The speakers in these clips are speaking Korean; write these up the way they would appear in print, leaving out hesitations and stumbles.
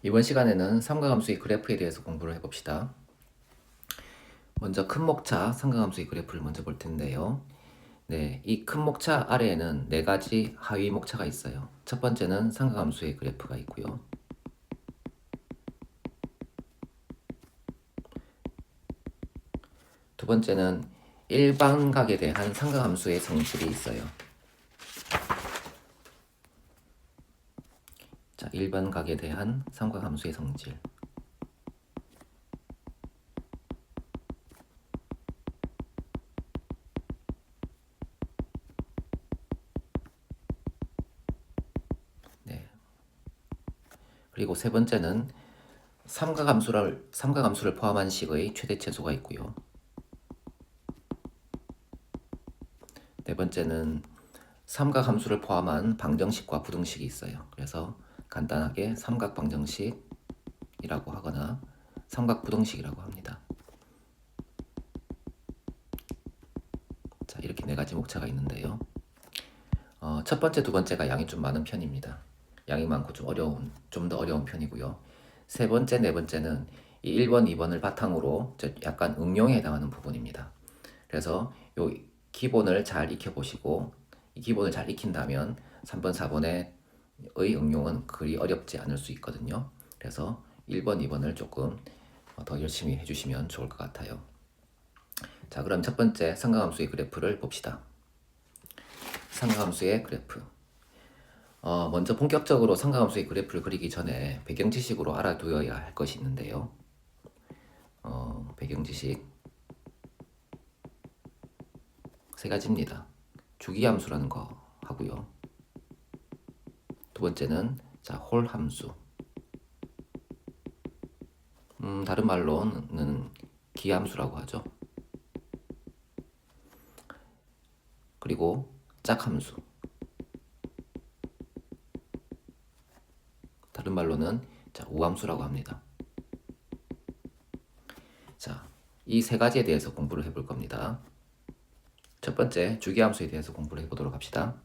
이번 시간에는 삼각함수의 그래프에 대해서 공부를 해봅시다. 먼저 큰 목차 삼각함수의 그래프를 먼저 볼 텐데요. 네, 이 큰 목차 아래에는 네 가지 하위 목차가 있어요. 첫 번째는 삼각함수의 그래프가 있고요. 두 번째는 일반각에 대한 삼각함수의 성질이 있어요. 자, 일반각에 대한 삼각함수의 성질. 네. 그리고 세 번째는 삼각함수를 포함한 식의 최대체수가 있고요. 네 번째는 삼각함수를 포함한 방정식과 부등식이 있어요. 그래서 간단하게 삼각방정식이라고 하거나 삼각부등식이라고 합니다. 자, 이렇게 네 가지 목차가 있는데요. 첫 번째, 두 번째가 양이 좀 많은 편입니다. 양이 많고 좀 더 어려운 편이고요. 세 번째, 네 번째는 이 1번, 2번을 바탕으로 약간 응용에 해당하는 부분입니다. 그래서 요 기본을 잘 익혀보시고 이 기본을 잘 익힌다면 3번, 4번의 응용은 그리 어렵지 않을 수 있거든요. 그래서 1번, 2번을 조금 더 열심히 해주시면 좋을 것 같아요. 자, 그럼 첫 번째 삼각함수의 그래프를 봅시다. 삼각함수의 그래프. 먼저 본격적으로 삼각함수의 그래프를 그리기 전에 배경 지식으로 알아두어야 할 것이 있는데요. 배경 지식 세 가지입니다. 주기함수라는 거 하고요. 두 번째는 홀 함수. 다른 말로는 기함수라고 하죠. 그리고 짝함수. 다른 말로는 우함수라고 합니다. 자, 이 세 가지에 대해서 공부를 해볼 겁니다. 첫 번째, 주기함수에 대해서 공부를 해보도록 합시다.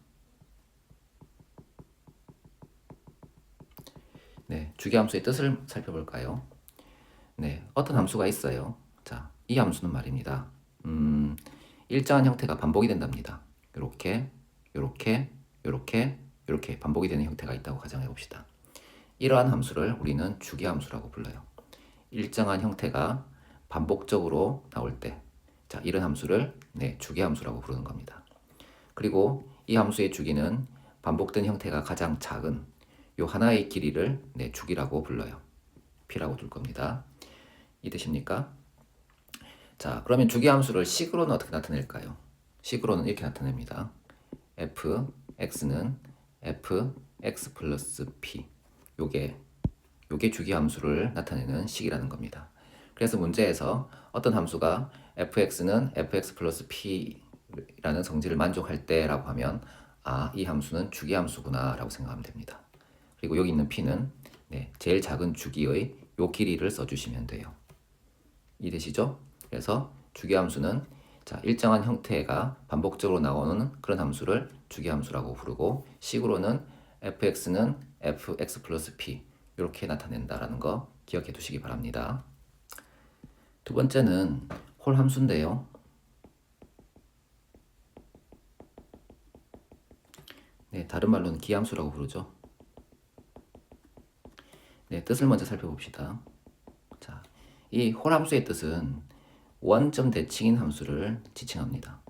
네, 주기함수의 뜻을 살펴볼까요? 네, 어떤 함수가 있어요. 자, 이 함수는 말입니다. 일정한 형태가 반복이 된답니다. 요렇게, 요렇게, 요렇게, 요렇게 반복이 되는 형태가 있다고 가정해 봅시다. 이러한 함수를 우리는 주기함수라고 불러요. 일정한 형태가 반복적으로 나올 때, 자, 이런 함수를 주기함수라고 부르는 겁니다. 그리고 이 함수의 주기는 반복된 형태가 가장 작은 요 하나의 길이를 주기라고 불러요. p라고 둘 겁니다. 이해되십니까? 자, 그러면 주기함수를 식으로는 어떻게 나타낼까요? 식으로는 이렇게 나타냅니다. fx는 fx 플러스 p. 요게 주기함수를 나타내는 식이라는 겁니다. 그래서 문제에서 어떤 함수가 fx는 fx 플러스 p라는 성질을 만족할 때라고 하면 이 함수는 주기함수구나 라고 생각하면 됩니다. 그리고 여기 있는 p는 제일 작은 주기의 요 길이를 써주시면 돼요. 이해되시죠? 그래서 주기함수는 일정한 형태가 반복적으로 나오는 그런 함수를 주기함수라고 부르고 식으로는 fx는 fx 플러스 p 이렇게 나타낸다라는 거 기억해 두시기 바랍니다. 두 번째는 홀 함수인데요. 네, 다른 말로는 기함수라고 부르죠. 네, 뜻을 먼저 살펴봅시다. 자, 이 홀 함수의 뜻은 원점 대칭인 함수를 지칭합니다.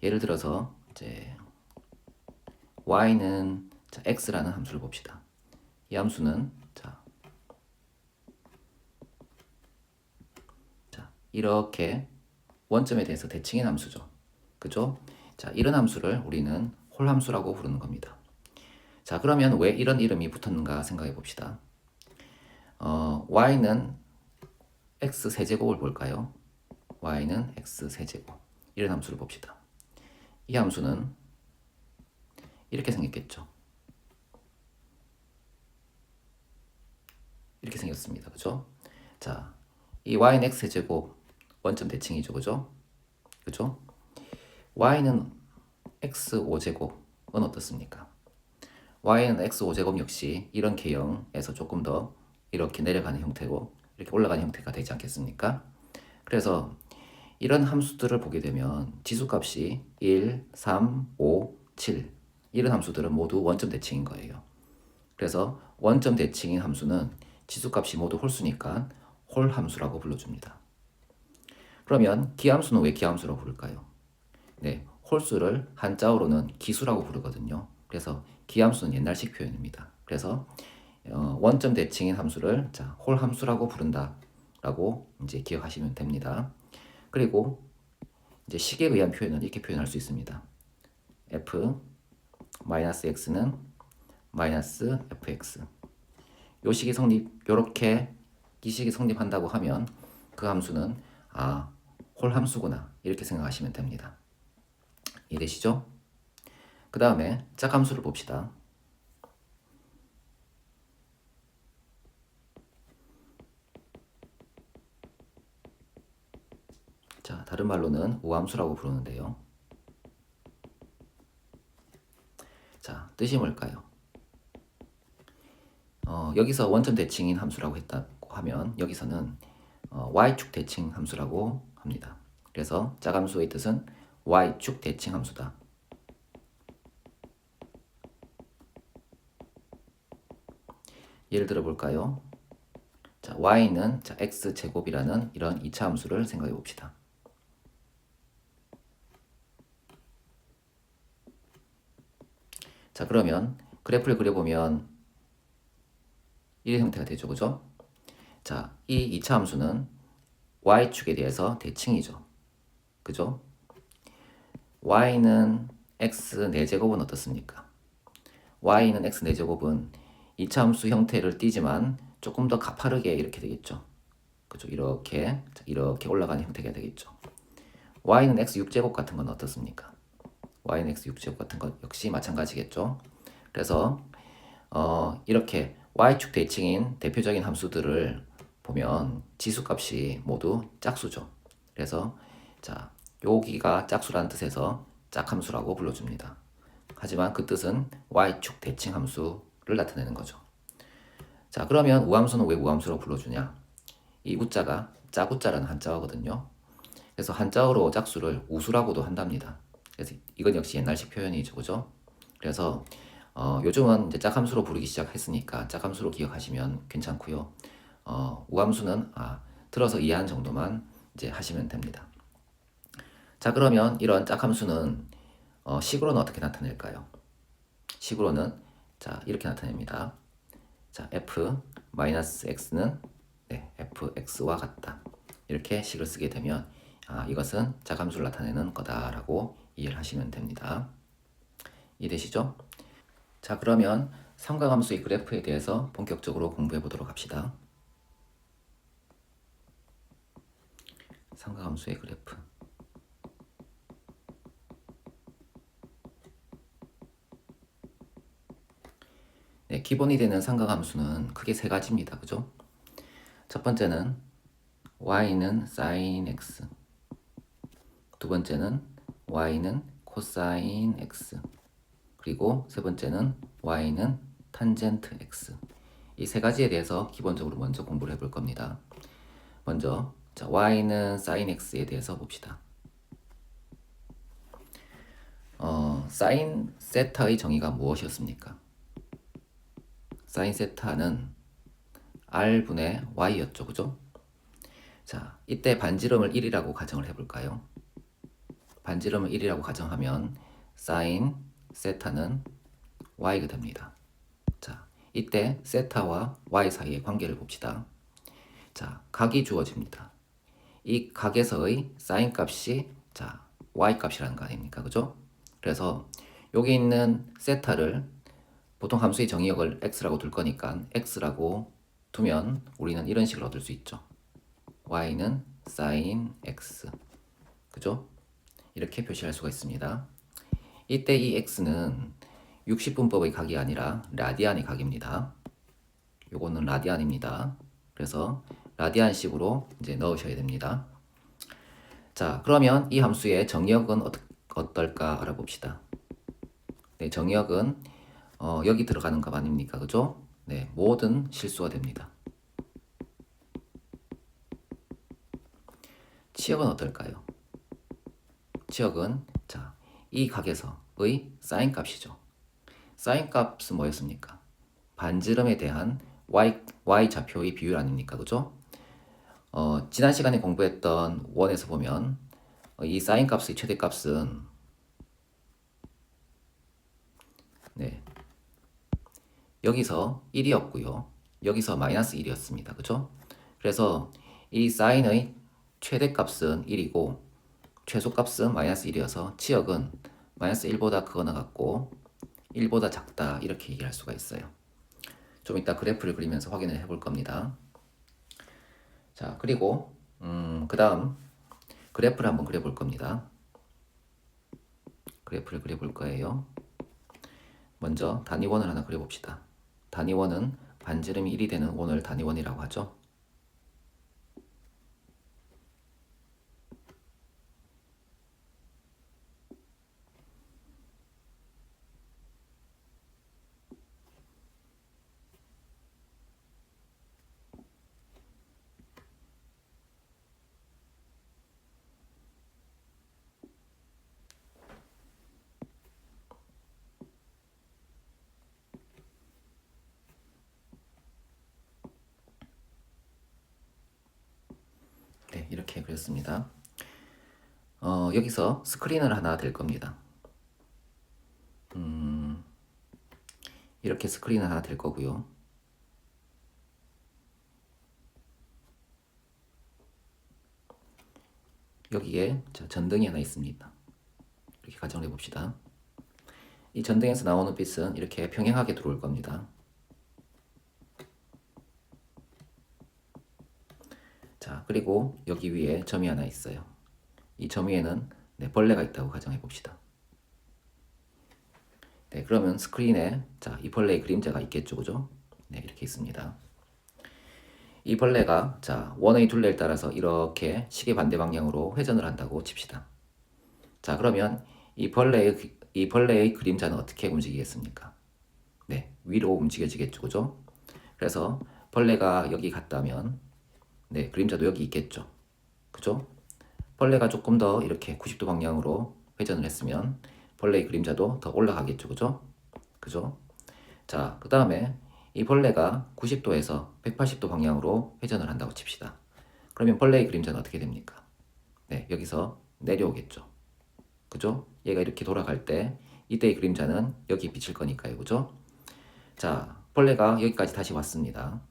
예를 들어서 y는 x라는 함수를 봅시다. 이 함수는 이렇게 원점에 대해서 대칭인 함수죠. 그죠? 자, 이런 함수를 우리는 홀 함수라고 부르는 겁니다. 자, 그러면 왜 이런 이름이 붙었는가 생각해 봅시다. y는 x 세제곱을 볼까요? y는 x 세제곱. 이런 함수를 봅시다. 이 함수는 이렇게 생겼겠죠. 이렇게 생겼습니다. 그죠? 자, 이 y는 x 세제곱 원점 대칭이죠. 그죠? 그죠? y는 x5제곱은 어떻습니까? y는 x5제곱 역시 이런 개형에서 조금 더 이렇게 내려가는 형태고 이렇게 올라가는 형태가 되지 않겠습니까? 그래서 이런 함수들을 보게 되면 지수값이 1, 3, 5, 7 이런 함수들은 모두 원점 대칭인 거예요. 그래서 원점 대칭인 함수는 지수값이 모두 홀수니까 홀함수라고 불러줍니다. 그러면 기함수는 왜 기함수라고 부를까요? 네, 홀수를 한자어로는 기수라고 부르거든요. 그래서 기함수는 옛날식 표현입니다. 그래서 원점 대칭인 함수를 홀함수라고 부른다라고 이제 기억하시면 됩니다. 그리고 이제 식에 의한 표현은 이렇게 표현할 수 있습니다. f x는 마이너스 fx. 요 식이 요렇게 이 식이 성립한다고 하면 그 함수는 홀함수구나 이렇게 생각하시면 됩니다. 이해되시죠? 그 다음에 짝함수를 봅시다. 자, 다른 말로는 우함수라고 부르는데요. 자, 뜻이 뭘까요? 여기서 원점 대칭인 함수라고 했다고 하면 여기서는 y축 대칭 함수라고 합니다. 그래서 짝함수의 뜻은 y축 대칭 함수다. 예를 들어 볼까요? 자, y는 x제곱이라는 이런 2차 함수를 생각해 봅시다. 자, 그러면 그래프를 그려보면 이런 형태가 되죠. 그죠? 자, 이 2차 함수는 y축에 대해서 대칭이죠. 그죠? y는 x 4제곱은 어떻습니까? y는 x 4제곱은 2차 함수 형태를 띠지만 조금 더 가파르게 이렇게 되겠죠. 그죠? 이렇게 올라가는 형태가 되겠죠. y는 x 6제곱 같은 건 어떻습니까? y는 x 6제곱 같은 것 역시 마찬가지겠죠. 그래서 이렇게 y축 대칭인 대표적인 함수들을 보면 지수값이 모두 짝수죠. 그래서 여기가 짝수라는 뜻에서 짝함수라고 불러줍니다. 하지만 그 뜻은 y축 대칭 함수를 나타내는 거죠. 자, 그러면 우함수는 왜 우함수라고 불러주냐? 이 우자가 짝우자라는 한자어거든요. 그래서 한자어로 짝수를 우수라고도 한답니다. 그래서 이건 역시 옛날식 표현이죠, 그죠? 그래서 요즘은 이제 짝함수로 부르기 시작했으니까 짝함수로 기억하시면 괜찮고요. 우함수는 들어서 이해한 정도만 이제 하시면 됩니다. 자, 그러면 이런 짝함수는 식으로는 어떻게 나타낼까요? 식으로는 이렇게 나타냅니다. 자, f-x는 fx와 같다. 이렇게 식을 쓰게 되면 이것은 짝함수를 나타내는 거다라고 이해를 하시면 됩니다. 이해되시죠? 자, 그러면 삼각함수의 그래프에 대해서 본격적으로 공부해 보도록 합시다. 삼각함수의 그래프. 네, 기본이 되는 삼각함수는 크게 세 가지입니다. 그죠? 첫 번째는 y는 sin x. 두 번째는 y는 cosine x. 그리고 세 번째는 y는 탄젠트 x. 이 세 가지에 대해서 기본적으로 먼저 공부를 해볼 겁니다. 먼저 y는 sin x에 대해서 봅시다. sin 세타의 정의가 무엇이었습니까? sin 세타는 r분의 y였죠. 그죠? 자, 이때 반지름을 1이라고 가정을 해볼까요? 반지름을 1이라고 가정하면 sin 세타는 y가 됩니다. 자, 이때 세타와 y 사이의 관계를 봅시다. 자, 각이 주어집니다. 이 각에서의 sin 값이 y 값이라는 거 아닙니까? 그죠? 그래서 여기 있는 세타를 보통 함수의 정의역을 x라고 둘 거니까 x라고 두면 우리는 이런 식을 얻을 수 있죠. y는 sin x. 그죠? 이렇게 표시할 수가 있습니다. 이때 이 x는 60분법의 각이 아니라 라디안의 각입니다. 요거는 라디안입니다. 그래서 라디안식으로 이제 넣으셔야 됩니다. 자, 그러면 이 함수의 정의역은 어떨까 알아봅시다. 네, 정역은 여기 들어가는 값 아닙니까? 그죠? 네, 모든 실수가 됩니다. 치역은 어떨까요? 치역은 자, 이 각에서의 사인 값이죠. 사인 값은 뭐였습니까? 반지름에 대한 y 좌표의 비율 아닙니까? 그죠? 지난 시간에 공부했던 원에서 보면 이 사인 값의 최대값은 네, 여기서 1이었고요. 여기서 마이너스 1이었습니다. 그죠? 그래서 이 사인의 최대값은 1이고 최소값은 마이너스 1이어서 치역은 마이너스 1보다 크거나 같고 1보다 작다 이렇게 얘기할 수가 있어요. 좀 이따 그래프를 그리면서 확인을 해볼 겁니다. 자, 그리고 그 다음 그래프를 한번 그려볼 겁니다. 그래프를 그려볼 거예요. 먼저 단위원을 하나 그려봅시다. 단위원은 반지름이 1이 되는 원을 단위원이라고 하죠. 네, 이렇게 그렸습니다. 여기서 스크린을 하나 댈 겁니다. 이렇게 스크린을 하나 댈 거고요. 여기에 전등이 하나 있습니다. 이렇게 가정을 해봅시다. 이 전등에서 나오는 빛은 이렇게 평행하게 들어올 겁니다. 자, 그리고 여기 위에 점이 하나 있어요. 이 점 위에는 네, 벌레가 있다고 가정해 봅시다. 네, 그러면 스크린에 이 벌레의 그림자가 있겠죠, 그죠? 네, 이렇게 있습니다. 이 벌레가 원의 둘레를 따라서 이렇게 시계 반대 방향으로 회전을 한다고 칩시다. 자, 그러면 이 벌레의 그림자는 어떻게 움직이겠습니까? 네, 위로 움직여지겠죠, 그죠? 그래서 벌레가 여기 갔다면 네, 그림자도 여기 있겠죠, 그죠? 벌레가 조금 더 이렇게 90도 방향으로 회전을 했으면 벌레의 그림자도 더 올라가겠죠, 그죠? 그죠? 자, 그 다음에 이 벌레가 90도에서 180도 방향으로 회전을 한다고 칩시다. 그러면 벌레의 그림자는 어떻게 됩니까? 네, 여기서 내려오겠죠. 그죠? 얘가 이렇게 돌아갈 때 이때의 그림자는 여기 비칠 거니까요. 그죠? 자, 벌레가 여기까지 다시 왔습니다.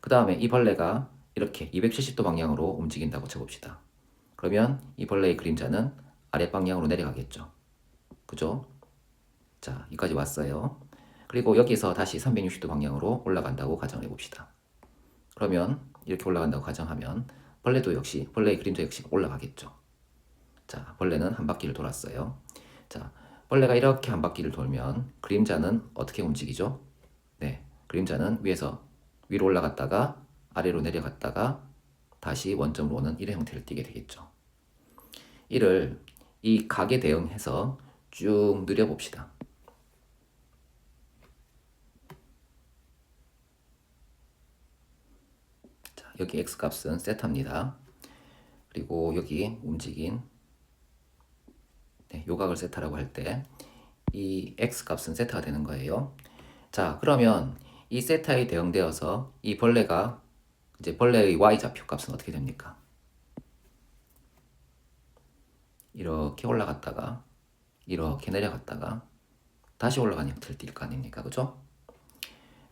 그 다음에 이 벌레가 이렇게 270도 방향으로 움직인다고 쳐봅시다. 그러면 이 벌레의 그림자는 아랫방향으로 내려가겠죠. 그죠? 자, 여기까지 왔어요. 그리고 여기서 다시 360도 방향으로 올라간다고 가정해 봅시다. 그러면 이렇게 올라간다고 가정하면 벌레의 그림자 역시 올라가겠죠. 자, 벌레는 한 바퀴를 돌았어요. 자, 벌레가 이렇게 한 바퀴를 돌면 그림자는 어떻게 움직이죠? 네, 그림자는 위로 올라갔다가 아래로 내려갔다가 다시 원점으로 오는 이런 형태를 띠게 되겠죠. 이를 이 각에 대응해서 쭉 늘려봅시다. 자, 여기 x값은 세타입니다. 그리고 여기 움직인 요각을 세타라고 할 때 이 x값은 세타가 되는 거예요. 자, 그러면 이 세타에 대응되어서 이 벌레가 이제 벌레의 y좌표 값은 어떻게 됩니까? 이렇게 올라갔다가 이렇게 내려갔다가 다시 올라가는 형태를 띌 거 아닙니까? 그죠?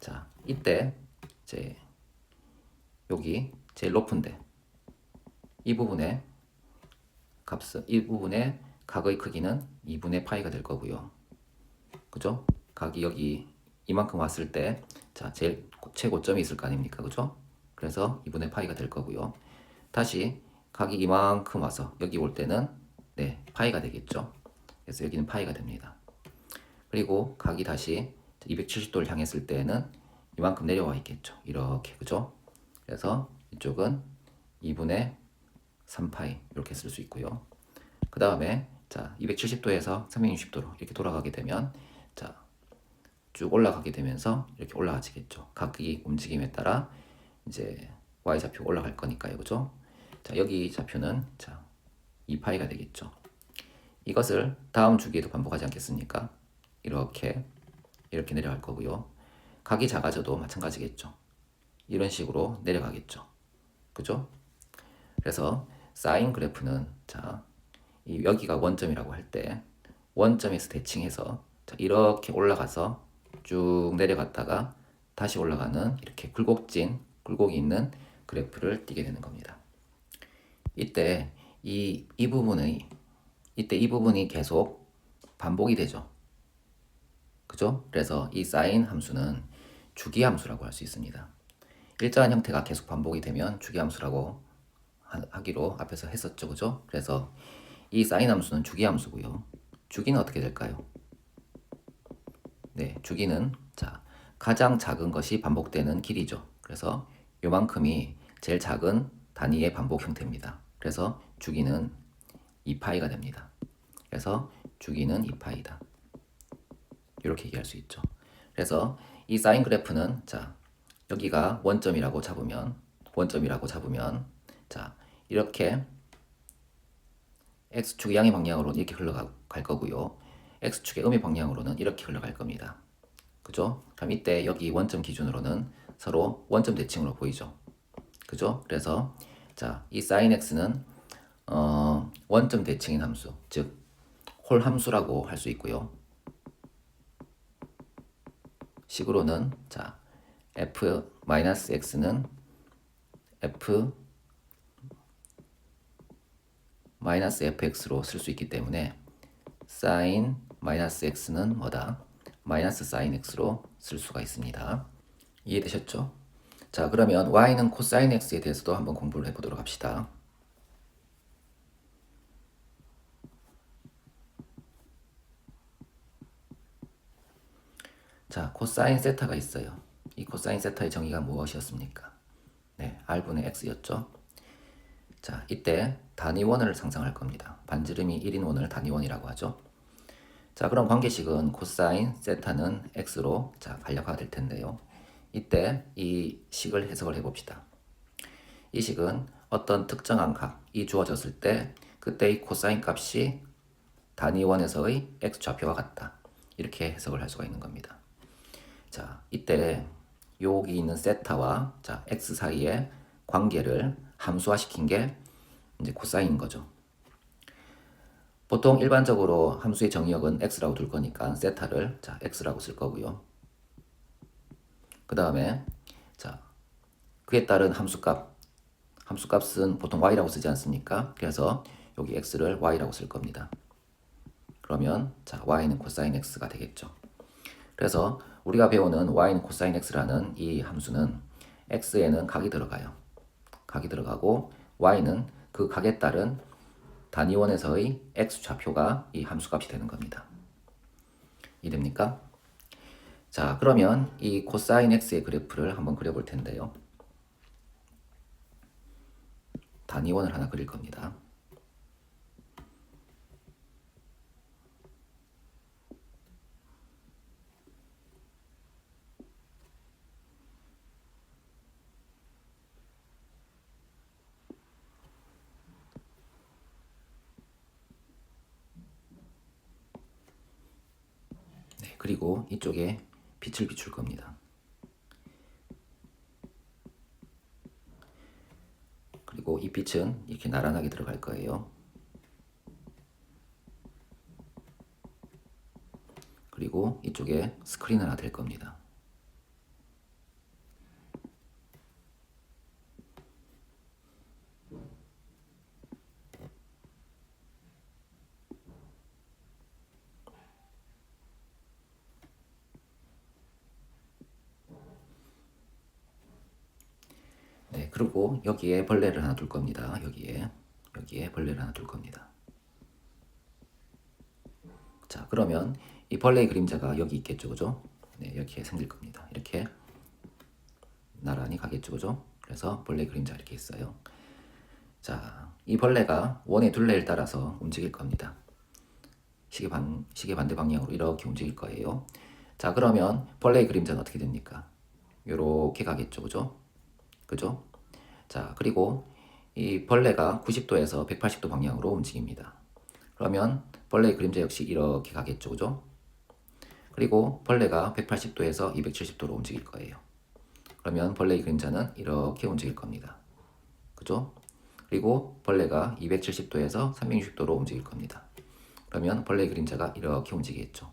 자, 이때 이제 여기 제일 높은데 이 부분의 각의 크기는 2분의 파이가 될 거고요. 그죠? 각이 여기 이만큼 왔을 때 제일 최고점이 있을 거 아닙니까? 그죠? 그래서 2분의 파이가 될 거고요. 다시 각이 이만큼 와서 여기 올 때는 네, 파이가 되겠죠. 그래서 여기는 파이가 됩니다. 그리고 각이 다시 270도를 향했을 때는 이만큼 내려와 있겠죠. 이렇게, 그죠? 그래서 이쪽은 2분의 3파이 이렇게 쓸 수 있고요. 그 다음에 270도에서 360도로 이렇게 돌아가게 되면 자, 쭉 올라가게 되면서 이렇게 올라가지겠죠. 각기 움직임에 따라 이제 y 좌표가 올라갈 거니까요. 그죠? 자, 여기 좌표는 자, 2파이가 되겠죠. 이것을 다음 주기에도 반복하지 않겠습니까? 이렇게 내려갈 거고요. 각이 작아져도 마찬가지겠죠. 이런 식으로 내려가겠죠. 그죠? 그래서 사인 그래프는 자, 여기가 원점이라고 할 때 원점에서 대칭해서 자, 이렇게 올라가서 쭉 내려갔다가 다시 올라가는 이렇게 굴곡이 있는 그래프를 띄게 되는 겁니다. 이때 이 부분이 계속 반복이 되죠. 그죠? 그래서 이 사인 함수는 주기 함수라고 할 수 있습니다. 일정한 형태가 계속 반복이 되면 주기 함수라고 하기로 앞에서 했었죠. 그죠? 그래서 이 사인 함수는 주기 함수고요. 주기는 어떻게 될까요? 네, 주기는 자, 가장 작은 것이 반복되는 길이죠. 그래서 요만큼이 제일 작은 단위의 반복 형태입니다. 그래서 주기는 2파이가 됩니다. 그래서 주기는 2파이다. 이렇게 얘기할 수 있죠. 그래서 이 사인 그래프는 자, 여기가 원점이라고 잡으면 자, 이렇게 x축의 양의 방향으로는 이렇게 흘러갈 거고요. x축의 음의 방향으로는 이렇게 흘러갈 겁니다. 그죠? 그럼 이때 여기 원점 기준으로는 서로 원점 대칭으로 보이죠. 그죠? 그래서 자, 이 sin x는 원점 대칭인 함수, 즉 홀 함수라고 할 수 있고요. 식으로는 자, f-x는 f-fx로 쓸 수 있기 때문에 sin x는 뭐다? 마이너스 sin x로 쓸 수가 있습니다. 이해되셨죠? 자, 그러면 y는 코사인 x에 대해서도 한번 공부를 해보도록 합시다. 자, 코사인 세타가 있어요. 이 코사인 세타의 정의가 무엇이었습니까? 네, r분의 x였죠. 자, 이때 단위원을 상상할 겁니다. 반지름이 1인 원을 단위원이라고 하죠. 자, 그럼 관계식은 코사인 세타는 x로 자, 간략화가 될 텐데요. 이때 이 식을 해석을 해봅시다. 이 식은 어떤 특정한 각이 주어졌을 때 그때 이 코사인 값이 단위원에서의 x 좌표와 같다. 이렇게 해석을 할 수가 있는 겁니다. 자, 이때 여기 있는 세타와 자, x 사이의 관계를 함수화시킨 게 이제 코사인인 거죠. 보통 일반적으로 함수의 정의역은 x라고 둘 거니까 세타를 자, x라고 쓸 거고요. 그 다음에 자, 그에 따른 함수값은 보통 y라고 쓰지 않습니까? 그래서 여기 x를 y라고 쓸 겁니다. 그러면 자, y는 코사인 x가 되겠죠. 그래서 우리가 배우는 y는 코사인 x라는 이 함수는 x에는 각이 들어가요. 각이 들어가고 y는 그 각에 따른 단위원에서의 x 좌표가 이 함수값이 되는 겁니다. 이해됩니까? 자, 그러면 이 코사인 x의 그래프를 한번 그려볼 텐데요. 단위원을 하나 그릴 겁니다. 네, 그리고 이쪽에 빛을 비출 겁니다. 그리고 이 빛은 이렇게 나란하게 들어갈 거예요. 그리고 이쪽에 스크린 하나 될 겁니다. 네, 그리고 여기에 벌레를 하나 둘 겁니다. 여기에 벌레를 하나 둘 겁니다. 자, 그러면 이 벌레의 그림자가 여기 있겠죠, 그죠? 네, 이렇게 생길 겁니다. 이렇게 나란히 가겠죠, 그죠? 그래서 벌레 그림자 이렇게 있어요. 자, 이 벌레가 원의 둘레를 따라서 움직일 겁니다. 시계 반대 방향으로 이렇게 움직일 거예요. 자, 그러면 벌레의 그림자는 어떻게 됩니까? 요렇게 가겠죠. 그죠? 자, 그리고 이 벌레가 90도에서 180도 방향으로 움직입니다. 그러면 벌레의 그림자 역시 이렇게 가겠죠. 그죠? 그리고 벌레가 180도에서 270도로 움직일 거예요. 그러면 벌레의 그림자는 이렇게 움직일 겁니다. 그죠? 그리고 벌레가 270도에서 360도로 움직일 겁니다. 그러면 벌레의 그림자가 이렇게 움직이겠죠.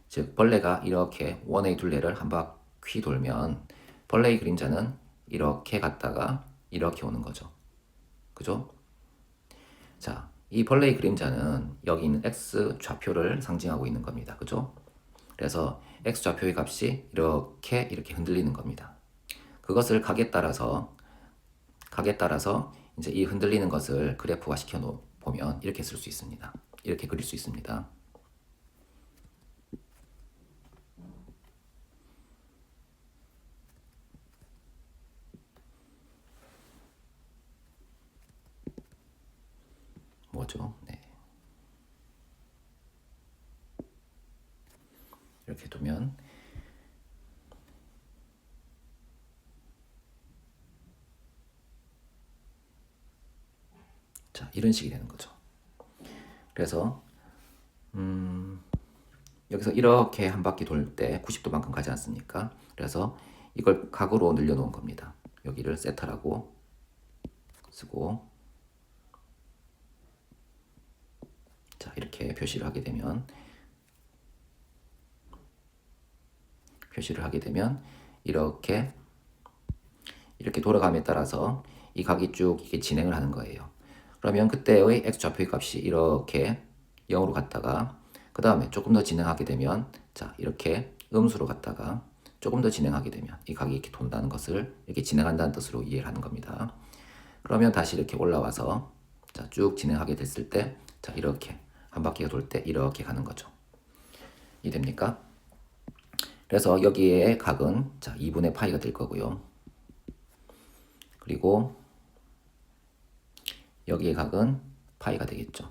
즉 벌레가 이렇게 원의 둘레를 한 바퀴 돌면 벌레의 그림자는 이렇게 갔다가 이렇게 오는 거죠. 그죠? 자, 이 벌레의 그림자는 여기 있는 x 좌표를 상징하고 있는 겁니다. 그죠? 그래서 x 좌표의 값이 이렇게 흔들리는 겁니다. 그것을 각에 따라서 이제 이 흔들리는 것을 그래프화 시켜 보면 이렇게 쓸 수 있습니다. 이렇게 그릴 수 있습니다. 뭐죠? 네. 이렇게 두면 자, 이런 식이 되는 거죠. 그래서 여기서 이렇게 한 바퀴 돌 때 90도만큼 가지 않습니까? 그래서 이걸 각으로 늘려 놓은 겁니다. 여기를 세타라고 쓰고 자, 이렇게 표시를 하게 되면 이렇게 돌아감에 따라서 이 각이 쭉 이렇게 진행을 하는 거예요. 그러면 그때의 x 좌표의 값이 이렇게 0으로 갔다가 그 다음에 조금 더 진행하게 되면 자, 이렇게 음수로 갔다가 조금 더 진행하게 되면 이 각이 이렇게 돈다는 것을 이렇게 진행한다는 뜻으로 이해를 하는 겁니다. 그러면 다시 이렇게 올라와서 자, 쭉 진행하게 됐을 때 자, 이렇게 한 바퀴가 돌 때 이렇게 가는 거죠. 이해됩니까? 그래서 여기에 각은 자, 2분의 파이가 될 거고요. 그리고 여기의 각은 파이가 되겠죠.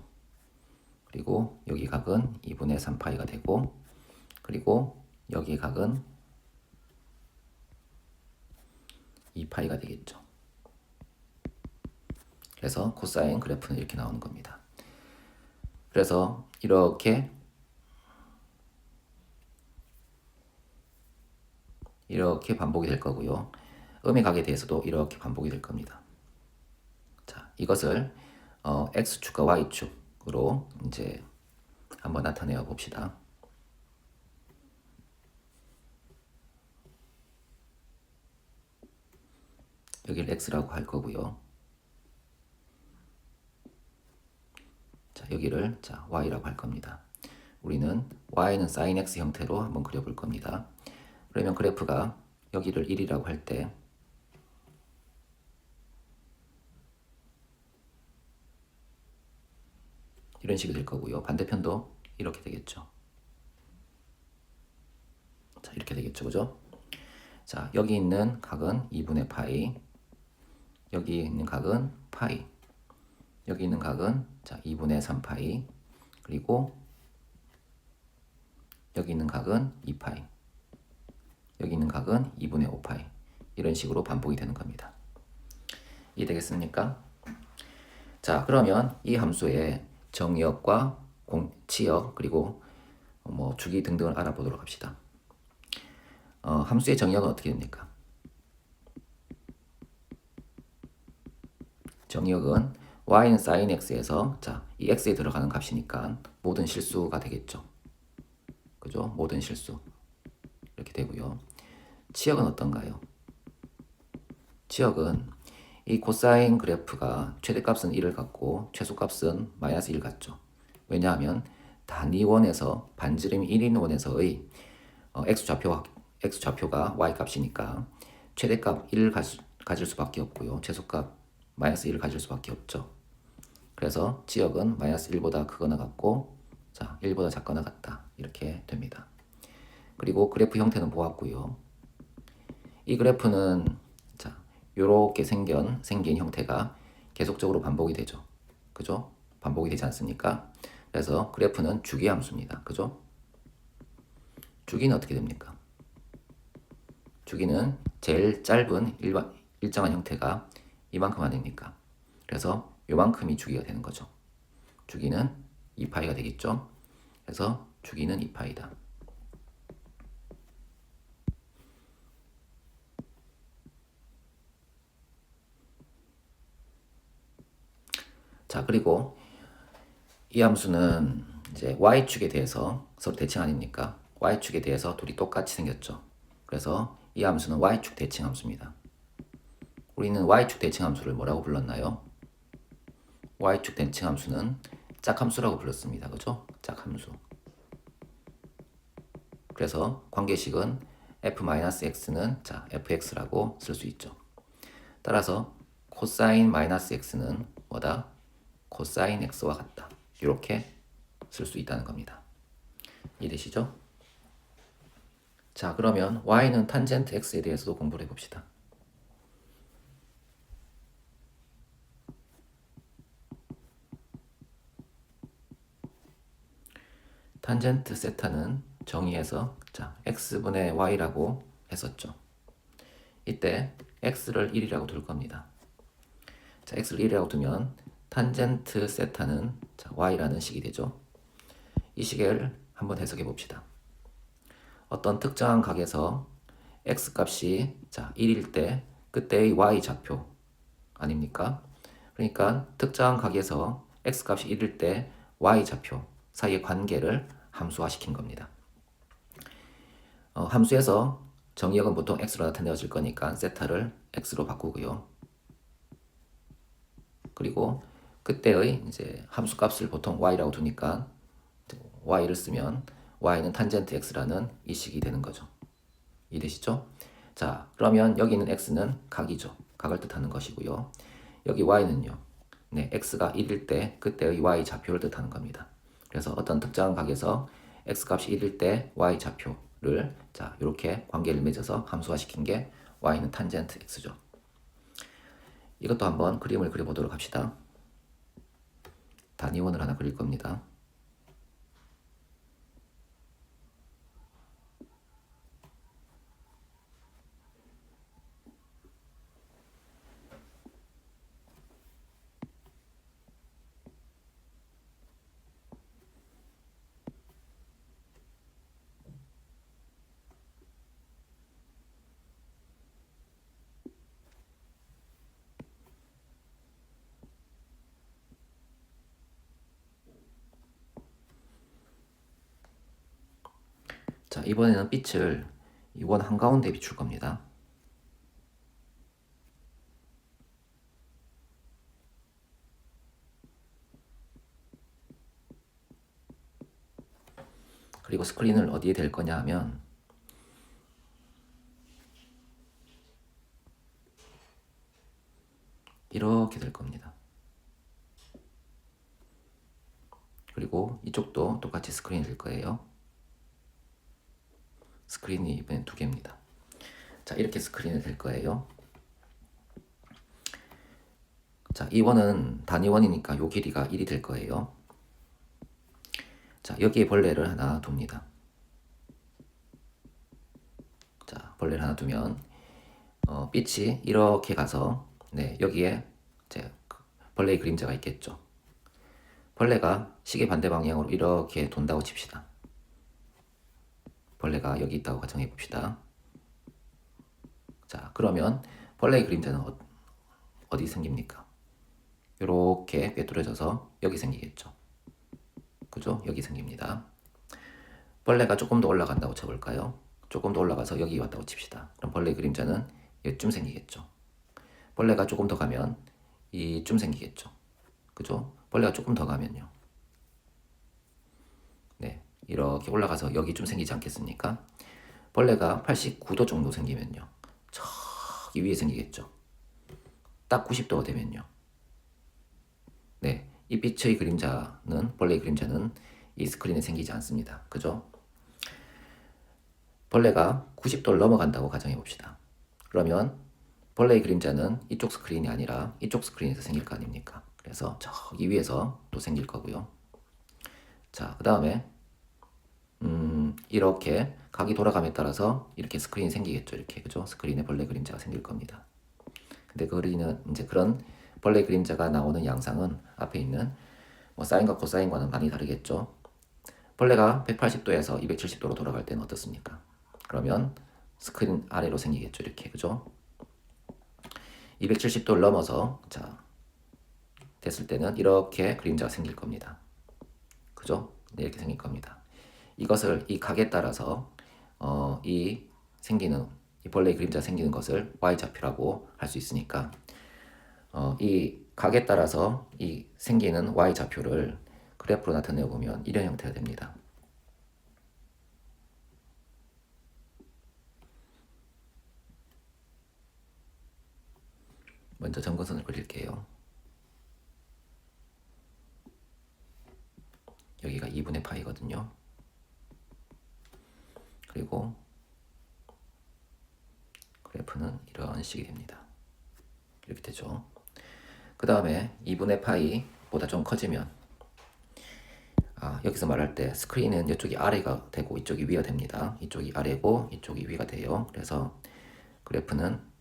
그리고 여기 각은 2분의 3파이가 되고 그리고 여기의 각은 2파이가 되겠죠. 그래서 코사인 그래프는 이렇게 나오는 겁니다. 그래서 이렇게 반복이 될 거고요. 음의 각에 대해서도 이렇게 반복이 될 겁니다. 자, 이것을 x축과 y축으로 이제 한번 나타내어 봅시다. 여기를 x라고 할 거고요. 자, 여기를 자, y라고 할 겁니다. 우리는 y는 sin x 형태로 한번 그려볼 겁니다. 그러면 그래프가 여기를 1이라고 할 때 이런 식이 될 거고요. 반대편도 이렇게 되겠죠. 자, 이렇게 되겠죠. 그죠? 자, 여기 있는 각은 2분의 파이. 여기 있는 각은 파이. 여기 있는 각은 자, 2분의 3파이. 그리고 여기 있는 각은 2파이. 여기 있는 각은 2분의 5파이. 이런 식으로 반복이 되는 겁니다. 이해되겠습니까? 자, 그러면 이 함수의 정의역과 치역 그리고 뭐 주기 등등을 알아보도록 합시다. 함수의 정의역은 어떻게 됩니까? 정의역은 y는 sin x에서 자, 이 x에 들어가는 값이니까 모든 실수가 되겠죠. 그죠? 모든 실수. 이렇게 되고요. 치역은 어떤가요? 치역은 이 코사인 그래프가 최대값은 1을 갖고 최소값은 마이너스 1 같죠. 왜냐하면 단위원에서 반지름이 1인 원에서의 x좌표가 y값이니까 최대값 1을 가질 수밖에 없고요. 최소값 마이너스 1을 가질 수밖에 없죠. 그래서 지역은 마이너스 1보다 크거나 같고 자, 1보다 작거나 같다. 이렇게 됩니다. 그리고 그래프 형태는 보았고요. 이 그래프는 자, 요렇게 생긴 형태가 계속적으로 반복이 되죠. 그죠? 반복이 되지 않습니까? 그래서 그래프는 주기 함수입니다. 그죠? 주기는 어떻게 됩니까? 주기는 제일 짧은 일정한 형태가 이만큼 아닙니까? 그래서 요만큼이 주기가 되는 거죠. 주기는 2파이가 되겠죠. 그래서 주기는 2파이다. 자, 그리고 이 함수는 이제 y축에 대해서 서로 대칭 아닙니까? y축에 대해서 둘이 똑같이 생겼죠. 그래서 이 함수는 y축 대칭 함수입니다. 우리는 y축 대칭 함수를 뭐라고 불렀나요? y축 대칭 함수는 짝함수라고 불렀습니다. 그죠? 짝함수. 그래서 관계식은 f-x는 자, fx라고 쓸 수 있죠. 따라서 코사인 x는 뭐다? 코사인 x와 같다. 이렇게 쓸 수 있다는 겁니다. 이해되시죠? 자, 그러면 y는 탄젠트 x에 대해서도 공부를 해봅시다. 탄젠트 세타는 정의해서 자, x분의 y라고 했었죠. 이때 x를 1이라고 둘 겁니다. 자, x를 1이라고 두면 탄젠트 세타는 자, y라는 식이 되죠. 이 식을 한번 해석해 봅시다. 어떤 특정한 각에서 x 값이 자, 1일 때 그때의 y 좌표 아닙니까? 그러니까 특정한 각에서 x 값이 1일 때 y 좌표 사이의 관계를 함수화시킨 겁니다. 함수에서 정의역은 보통 x로 나타내어질 거니까 세타를 x로 바꾸고요. 그리고 그때의 이제 함수 값을 보통 y라고 두니까 y를 쓰면 y는 탄젠트 x라는 이 식이 되는 거죠. 이해되시죠? 자, 그러면 여기 있는 x는 각이죠. 각을 뜻하는 것이고요. 여기 y는요. 네, x가 1일 때 그때의 y 좌표를 뜻하는 겁니다. 그래서 어떤 특정한 각에서 x 값이 1일 때 y 좌표를 자, 이렇게 관계를 맺어서 함수화시킨 게 y는 탄젠트 x죠. 이것도 한번 그림을 그려보도록 합시다. 단위원을 하나 그릴 겁니다. 자, 이번에는 빛을 이 원 한가운데 비출 겁니다. 그리고 스크린을 어디에 댈 거냐 하면 이렇게 될 겁니다. 그리고 이쪽도 똑같이 스크린이 될 거예요. 스크린이 이번엔 2개입니다. 자, 이렇게 스크린이 될 거예요. 자, 이 원은 단위원이니까 요 길이가 1이 될 거예요. 자, 여기에 벌레를 하나 둡니다. 자, 벌레를 하나 두면 빛이 이렇게 가서 네, 여기에 이제 벌레의 그림자가 있겠죠. 벌레가 시계 반대 방향으로 이렇게 돈다고 칩시다. 벌레가 여기 있다고 가정해 봅시다. 자, 그러면 벌레의 그림자는 어디 생깁니까? 이렇게 꿰뚫어져서 여기 생기겠죠. 그죠? 여기 생깁니다. 벌레가 조금 더 올라간다고 쳐볼까요? 조금 더 올라가서 여기 왔다고 칩시다. 그럼 벌레의 그림자는 이쯤 생기겠죠. 벌레가 조금 더 가면 이쯤 생기겠죠. 그죠? 벌레가 조금 더 가면요. 네, 이렇게 올라가서 여기쯤 생기지 않겠습니까? 벌레가 89도 정도 생기면요. 저기 위에 생기겠죠. 딱 90도가 되면요. 네, 이 빛의 그림자는 벌레의 그림자는 이 스크린에 생기지 않습니다. 그죠? 벌레가 90도를 넘어간다고 가정해 봅시다. 그러면 벌레의 그림자는 이쪽 스크린이 아니라 이쪽 스크린에서 생길 거 아닙니까? 그래서 저기 위에서 또 생길 거고요. 자, 그 다음에 이렇게 각이 돌아감에 따라서 이렇게 스크린이 생기겠죠. 이렇게 그죠? 스크린에 벌레 그림자가 생길 겁니다. 근데 그리는 이제 그런 벌레 그림자가 나오는 양상은 앞에 있는 뭐 사인과 코사인과는 많이 다르겠죠. 벌레가 180도에서 270도로 돌아갈 때는 어떻습니까? 그러면 스크린 아래로 생기겠죠. 이렇게 그죠? 270도를 넘어서 자 됐을 때는 이렇게 그림자가 생길 겁니다. 그죠? 네, 이렇게 생길 겁니다. 이것을 이 각에 따라서 이 생기는 이 벌레의 그림자 생기는 것을 y좌표라고 할 수 있으니까 이 각에 따라서 이 생기는 y좌표를 그래프로 나타내 보면 이런 형태가 됩니다. 먼저 점근선을 그릴게요. 여기가 2분의 파이거든요. 그리고 그래프는 이런 식이 됩니다. 이렇게 되죠. 그 다음에 2분의 파이보다 좀 커지면 여기서 말할 때 스크린은 이쪽이 아래가 되고 이쪽이 위가 됩니다. 이쪽이 아래고 이쪽이 위가 돼요. 그래서 그래프는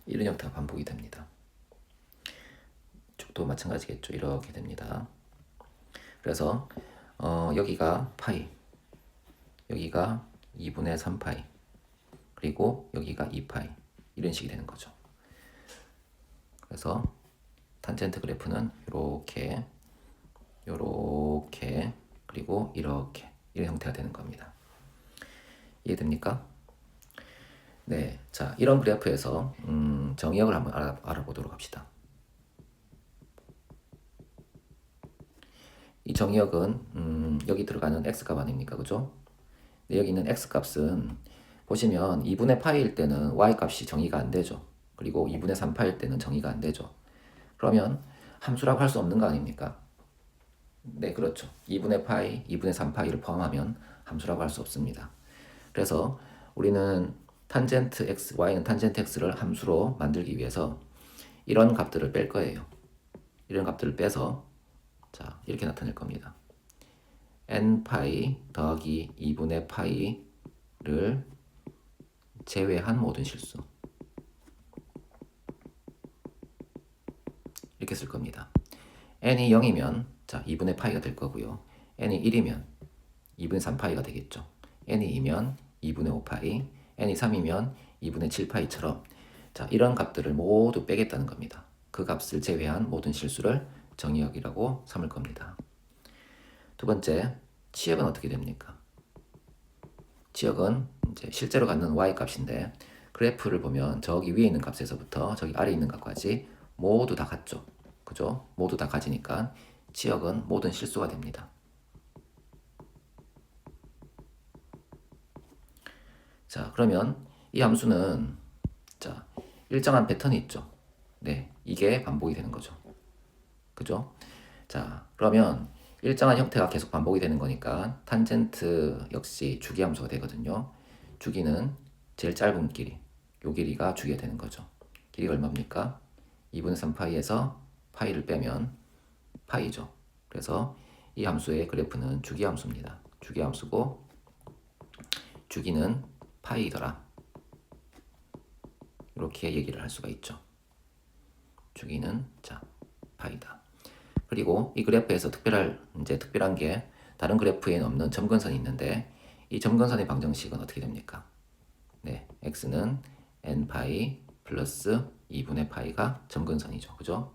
이런 형태가 반복이 됩니다. 이쪽도 마찬가지겠죠. 이렇게 됩니다. 그래서 여기가 파이, 여기가 2분의 3파이, 그리고 여기가 2파이 이런 식이 되는 거죠. 그래서 탄젠트 그래프는 이렇게 그리고 이렇게 이런 형태가 되는 겁니다. 이해됩니까? 네, 자 이런 그래프에서 정의역을 한번 알아보도록 합시다. 이 정의역은 여기 들어가는 x값 아닙니까? 그죠? 네, 여기 있는 x값은 보시면 2분의 파이일 때는 y값이 정의가 안 되죠. 그리고 2분의 3파일 때는 정의가 안 되죠. 그러면 함수라고 할 수 없는 거 아닙니까? 네, 그렇죠. 2분의 파이, 2분의 3파이를 포함하면 함수라고 할 수 없습니다. 그래서 우리는 탄젠트 x, y는 탄젠트 x를 함수로 만들기 위해서 이런 값들을 뺄 거예요. 이런 값들을 빼서 자 이렇게 나타낼 겁니다. n파이 더하기 2분의 파이를 제외한 모든 실수 이렇게 쓸 겁니다. n이 0이면 자 2분의 파이가 될 거고요. n이 1이면 2분의 3파이가 되겠죠. n이 2면 2분의 5파이, n이 3이면 2분의 7파이처럼 자 이런 값들을 모두 빼겠다는 겁니다. 그 값을 제외한 모든 실수를 정의역이라고 삼을 겁니다. 두 번째, 치역은 어떻게 됩니까? 치역은 이제 실제로 갖는 y 값인데 그래프를 보면 저기 위에 있는 값에서부터 저기 아래에 있는 값까지 모두 다 같죠. 그죠? 모두 다 가지니까 치역은 모든 실수가 됩니다. 자, 그러면 이 함수는 자, 일정한 패턴이 있죠. 네, 이게 반복이 되는 거죠. 그죠? 자, 그러면 일정한 형태가 계속 반복이 되는 거니까 탄젠트 역시 주기함수가 되거든요. 주기는 제일 짧은 길이, 요 길이가 주기가 되는 거죠. 길이가 얼마입니까? 2분의 3파이에서 파이를 빼면 파이죠. 그래서 이 함수의 그래프는 주기함수입니다. 주기함수고 주기는 파이더라. 이렇게 얘기를 할 수가 있죠. 주기는 자 파이다. 그리고 이 그래프에서 특별한 게 다른 그래프에는 없는 점근선이 있는데 이 점근선의 방정식은 어떻게 됩니까? 네, x는 n파이 플러스 2분의 파이가 점근선이죠. 그죠?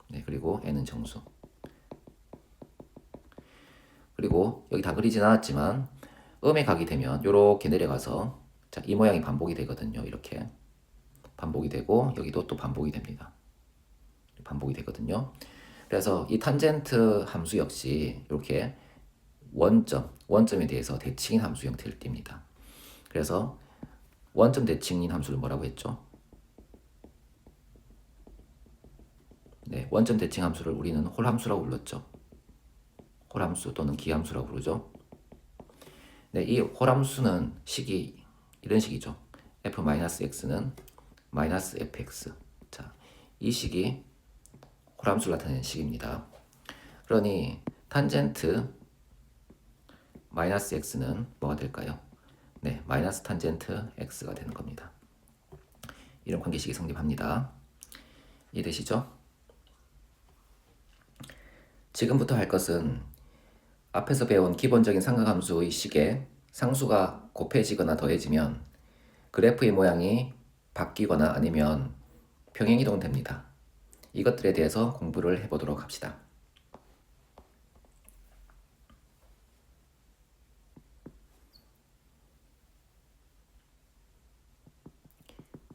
네, 그리고 n은 정수. 그리고 여기 다 그리진 않았지만 음의 각이 되면 이렇게 내려가서 자, 이 모양이 반복이 되거든요. 이렇게 반복이 되고 여기도 또 반복이 됩니다. 반복이 되거든요. 그래서 이 탄젠트 함수 역시 이렇게 원점에 대해서 대칭인 함수 형태를 띱니다. 그래서 원점 대칭인 함수를 뭐라고 했죠? 네, 원점 대칭 함수를 우리는 홀함수라고 불렀죠. 홀함수 또는 기함수라고 부르죠. 네, 이 홀함수는 식이 이런 식이죠. f-x는 마이너스 fx. 자, 이 식이 홀함수를 나타내는 식입니다. 그러니 탄젠트 마이너스 x는 뭐가 될까요? 네, 마이너스 탄젠트 x가 되는 겁니다. 이런 관계식이 성립합니다. 이해되시죠? 지금부터 할 것은 앞에서 배운 기본적인 삼각함수의 식에 상수가 곱해지거나 더해지면 그래프의 모양이 바뀌거나 아니면 평행이동됩니다. 이것들에 대해서 공부를 해보도록 합시다.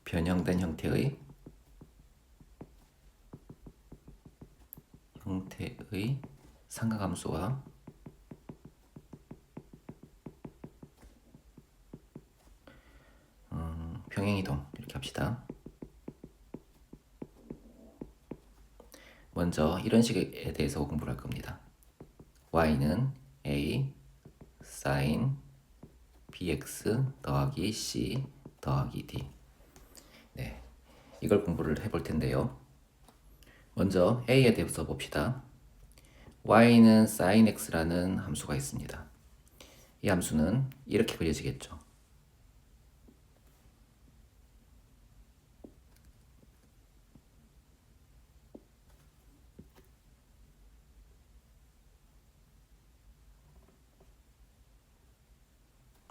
변형된 형태의 삼각함수와 평행이동 이렇게 합시다. 먼저 이런 식에 대해서 공부를 할 겁니다. y는 a sin bx 더하기 c 더하기 d. 네, 이걸 공부를 해볼 텐데요. 먼저 a에 대해서 봅시다. y는 sin x라는 함수가 있습니다. 이 함수는 이렇게 그려지겠죠.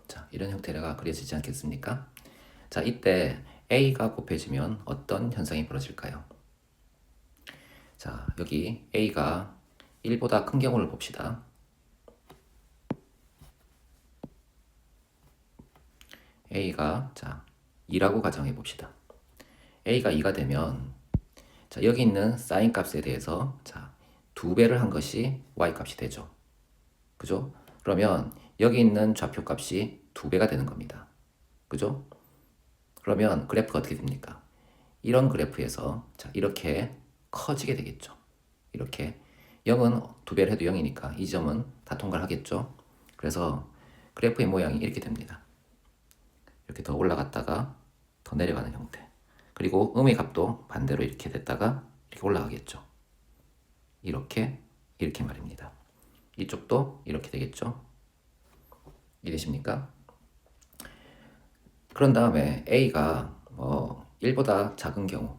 자, 이런 형태가 그려지지 않겠습니까? 자, 이때 a가 곱해지면 어떤 현상이 벌어질까요? 자, 여기 a가 1보다 큰 경우를 봅시다. a가 2라고 가정해 봅시다. a가 2가 되면 자, 여기 있는 sin 값에 대해서 2배를 한 것이 y 값이 되죠. 그죠? 그러면 여기 있는 좌표 값이 2배가 되는 겁니다. 그죠? 그러면 그래프가 어떻게 됩니까? 이런 그래프에서 이렇게 커지게 되겠죠. 이렇게 0은 2배를 해도 0이니까 이 점은 다 통과를 하겠죠. 그래서 그래프의 모양이 이렇게 됩니다. 이렇게 더 올라갔다가 더 내려가는 형태. 그리고 음의 값도 반대로 이렇게 됐다가 이렇게 올라가겠죠. 이렇게 말입니다. 이쪽도 이렇게 되겠죠. 이해되십니까? 그런 다음에 a가 1보다 작은 경우,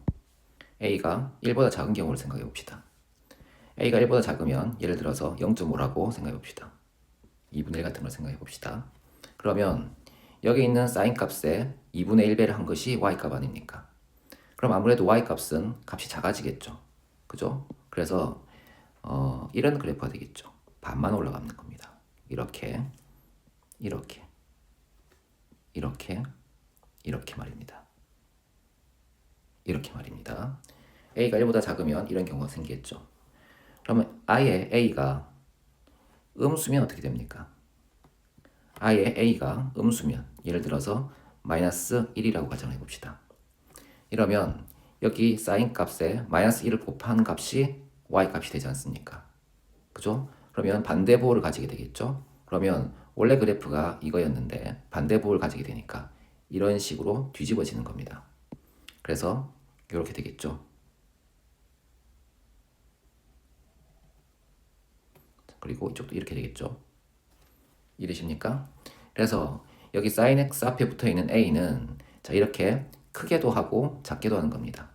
a가 1보다 작은 경우를 생각해 봅시다. a가 1보다 작으면 예를 들어서 0.5라고 생각해 봅시다. 2분의 1 같은 걸 생각해 봅시다. 그러면 여기 있는 sin 값에 2분의 1배를 한 것이 y 값 아닙니까? 그럼 아무래도 y 값은 값이 작아지겠죠. 그죠? 그래서 이런 그래프가 되겠죠. 반만 올라가는 겁니다. 이렇게 말입니다. 이렇게 말입니다. a가 1보다 작으면 이런 경우가 생기겠죠. 그러면 아예 a가 음수면 어떻게 됩니까? 아예 a가 음수면 예를 들어서 마이너스 1이라고 가정해 봅시다. 이러면 여기 sin 값에 마이너스 1을 곱한 값이 y 값이 되지 않습니까? 그죠? 그러면 반대부호를 가지게 되겠죠? 그러면 원래 그래프가 이거였는데 반대부호를 가지게 되니까 이런 식으로 뒤집어지는 겁니다. 그래서 이렇게 되겠죠. 그리고 이쪽도 이렇게 되겠죠. 이해되십니까? 그래서 여기 sin x 앞에 붙어있는 a는 이렇게 크게도 하고 작게도 하는 겁니다.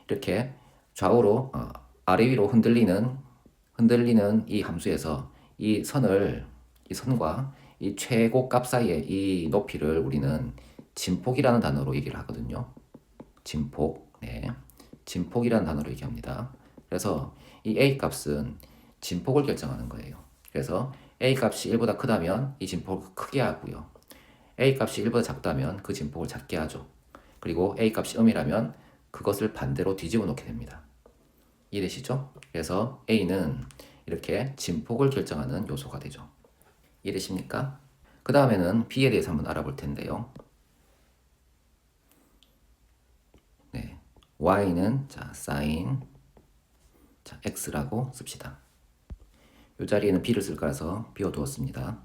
이렇게 좌우로 아래 위로 흔들리는 이 함수에서 이 선과 이 최고 값 사이의 이 높이를 우리는 진폭이라는 단어로 얘기를 하거든요. 진폭, 네, 진폭이라는 단어로 얘기합니다. 그래서 이 a 값은 진폭을 결정하는 거예요. 그래서 a 값이 1보다 크다면 이 진폭을 크게 하고요. a 값이 1보다 작다면 그 진폭을 작게 하죠. 그리고 a 값이 음이라면 그것을 반대로 뒤집어 놓게 됩니다. 이해되시죠? 그래서 A는 이렇게 진폭을 결정하는 요소가 되죠. 이해되십니까? 그 다음에는 B에 대해서 한번 알아볼 텐데요. 네, Y는 자 sin 자 X라고 씁시다. 이 자리에는 B를 쓸 거라서 비워두었습니다.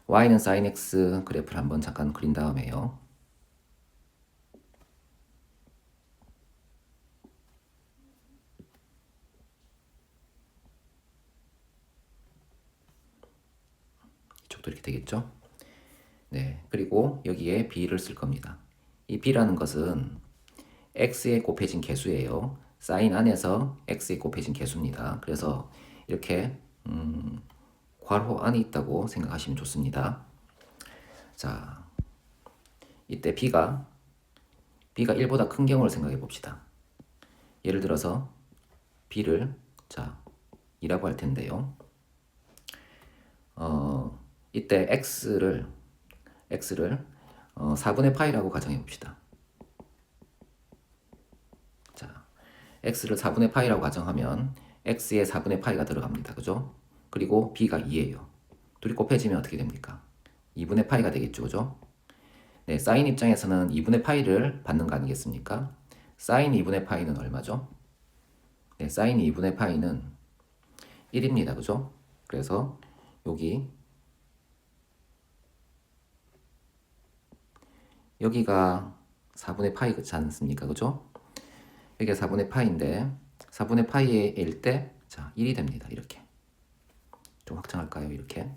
Y는 sin X 그래프를 한번 잠깐 그린 다음에요. 이쪽도 이렇게 되겠죠? 네, 그리고 여기에 B를 쓸 겁니다. 이 B라는 것은 X에 곱해진 개수예요. sin 안에서 X에 곱해진 개수입니다. 그래서 이렇게 괄호 안에 있다고 생각하시면 좋습니다. 자, 이때 B가 1보다 큰 경우를 생각해 봅시다. 예를 들어서 B를 자 2라고 할 텐데요. 이때 X를 4분의 파이라고 가정해 봅시다. 자, X를 4분의 파이라고 가정하면 X에 4분의 파이가 들어갑니다. 그죠? 그리고 B가 2예요. 둘이 곱해지면 어떻게 됩니까? 2분의 파이가 되겠죠. 그죠? 네, 사인 입장에서는 2분의 파이를 받는 거 아니겠습니까? 사인 2분의 파이는 얼마죠? 네, 사인 2분의 파이는 1입니다. 그죠? 그래서 여기가 4분의 파이 그렇지 않습니까? 그죠? 여기가 4분의 파이인데 4분의 파이의 1 때 자, 1이 됩니다. 이렇게. 좀 확장할까요? 이렇게.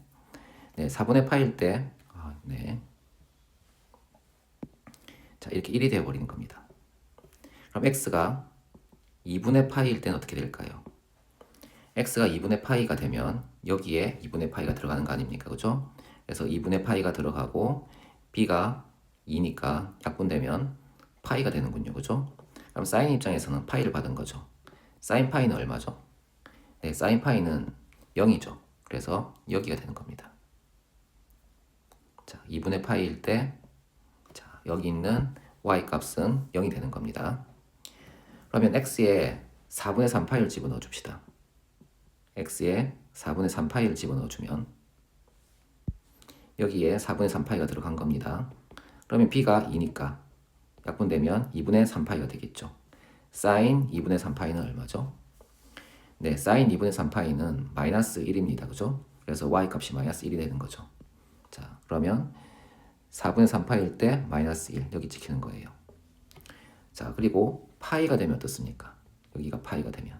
네, 4분의 파이일 때 네. 자, 이렇게 1이 되어 버리는 겁니다. 그럼 x가 2분의 파이일 때는 어떻게 될까요? x가 2분의 파이가 되면 여기에 2분의 파이가 들어가는 거 아닙니까? 그죠? 그래서 2분의 파이가 들어가고 b가 2니까 약분되면 파이가 되는군요. 그죠? 그럼 사인 입장에서는 파이를 받은 거죠. 사인 파이는 얼마죠? 네, 사인 파이는 0이죠. 그래서 여기가 되는 겁니다. 자, 2분의 파이일 때 자, 여기 있는 y 값은 0이 되는 겁니다. 그러면 x에 4분의 3파이를 집어넣어 줍시다. x에 4분의 3파이를 집어넣어 주면 여기에 4분의 3파이가 들어간 겁니다. 그러면 b가 2니까 약분되면 2분의 3파이가 되겠죠. 사인 2분의 3파이는 얼마죠? 네, 사인 2분의 3파이는 마이너스 1입니다. 그죠? 그래서 y 값이 마이너스 1이 되는 거죠. 자, 그러면 4분의 3파이일 때 마이너스 1 여기 찍히는 거예요. 자, 그리고 파이가 되면 어떻습니까? 여기가 파이가 되면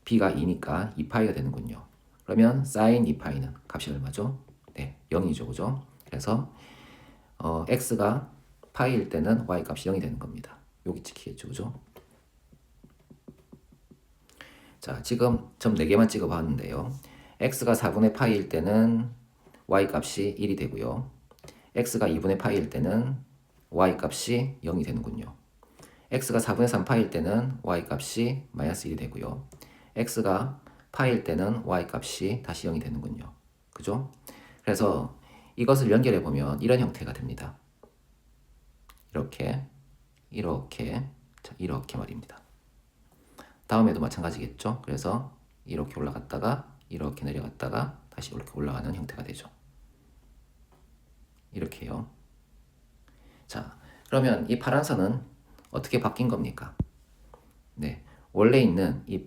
b가 2니까 2파이가 되는군요. 그러면 사인 2파이는 값이 얼마죠? 네, 0이죠. 그죠? 그래서 x가 파이일 때는 y 값이 0이 되는 겁니다. 여기 찍히겠죠. 그죠? 자, 지금 점 4개만 찍어 봤는데요. x가 4분의 파이일 때는 y 값이 1이 되고요. x가 2분의 파이일 때는 y 값이 0이 되는군요. x가 4분의 3파일 때는 y 값이 마이너스 1이 되고요. x가 파일 때는 y 값이 다시 0이 되는군요. 그죠? 그래서 이것을 연결해 보면 이런 형태가 됩니다. 이렇게 자, 이렇게 말입니다. 다음에도 마찬가지겠죠? 그래서 이렇게 올라갔다가 이렇게 내려갔다가 다시 이렇게 올라가는 형태가 되죠. 이렇게요. 자, 그러면 이 파란 선은 어떻게 바뀐 겁니까? 네, 원래 있는 이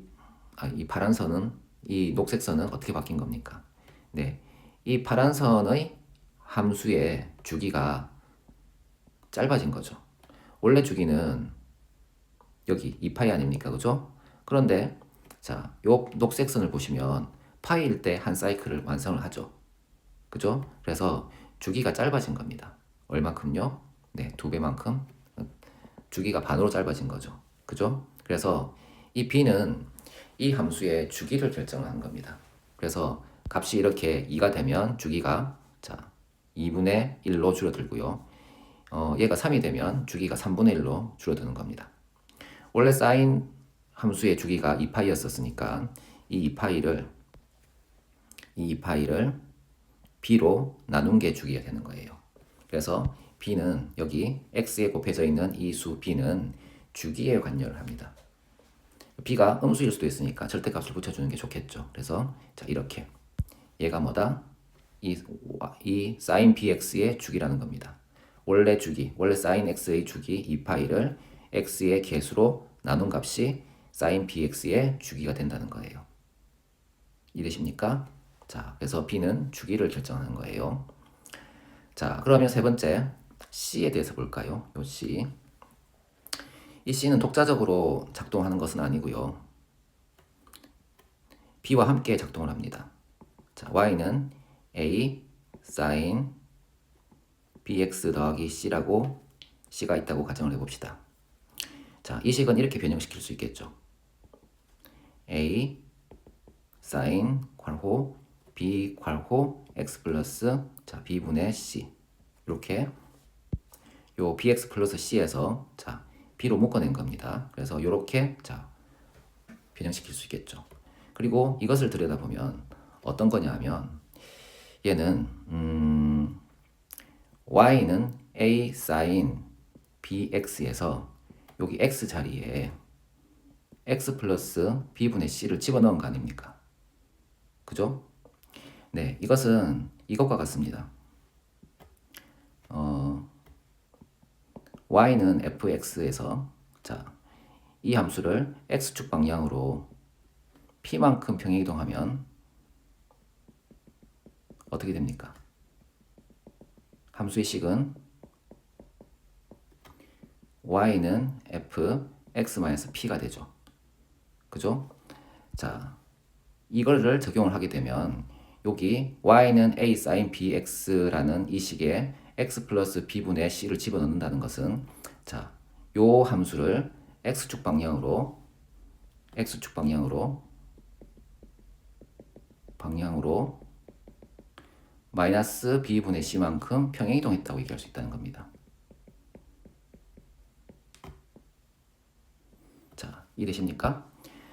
파란 선은 이 녹색 선은 어떻게 바뀐 겁니까? 네, 이 파란 선의 함수의 주기가 짧아진 거죠. 원래 주기는 여기 2파이 아닙니까? 그죠? 그런데 자, 요 녹색 선을 보시면 파이일 때 한 사이클을 완성을 하죠. 그죠? 그래서 주기가 짧아진 겁니다. 얼마큼요? 네, 2배만큼 주기가 반으로 짧아진 거죠. 그죠? 그래서 이 b는 이 함수의 주기를 결정한 겁니다. 그래서 값이 이렇게 2가 되면 주기가 자 2분의 1로 줄어들고요. 얘가 3이 되면 주기가 3분의 1로 줄어드는 겁니다. 원래 사인 함수의 주기가 2파이였었으니까 이 2파이를 b로 나눈 게 주기가 되는 거예요. 그래서 b는 여기 x에 곱해져 있는 이 수 b는 주기에 관여를 합니다. b가 음수일 수도 있으니까 절대값을 붙여주는 게 좋겠죠. 그래서 자 이렇게 얘가 뭐다? 이 sin bx의 주기라는 겁니다. 원래 주기, 원래 sin x의 주기 2파이를 x의 개수로 나눈 값이 sin bx의 주기가 된다는 거예요. 이해되십니까? 자, 그래서 b는 주기를 결정하는 거예요. 자, 그러면 세 번째 c에 대해서 볼까요? 요 c. 이 c는 독자적으로 작동하는 것은 아니고요. b와 함께 작동을 합니다. 자, y는 a sin bx 더하기 c라고 c가 있다고 가정을 해봅시다. 자, 이 식은 이렇게 변형시킬 수 있겠죠. a sin 괄호 b 괄호 x 플러스 자 b분의 c 이렇게 요 bx 플러스 c에서 자 b로 묶어낸 겁니다. 그래서 이렇게 자 변형시킬 수 있겠죠. 그리고 이것을 들여다보면 어떤 거냐 하면 얘는 y는 a sin bx에서 여기 x 자리에 x 플러스 b분의 c를 집어넣은 거 아닙니까? 그죠? 네, 이것은 이것과 같습니다. y는 fx에서 자, 이 함수를 x축 방향으로 p만큼 평행이동하면 어떻게 됩니까? 함수의 식은 y는 f x-p가 되죠. 그죠? 자, 이거를 적용을 하게 되면 여기 y는 a sin bx라는 이 식에 x 플러스 b분의 c를 집어넣는다는 것은 자, 요 함수를 x축 방향으로 마이너스 b분의 c만큼 평행이동했다고 얘기할 수 있다는 겁니다. 자, 이해되십니까?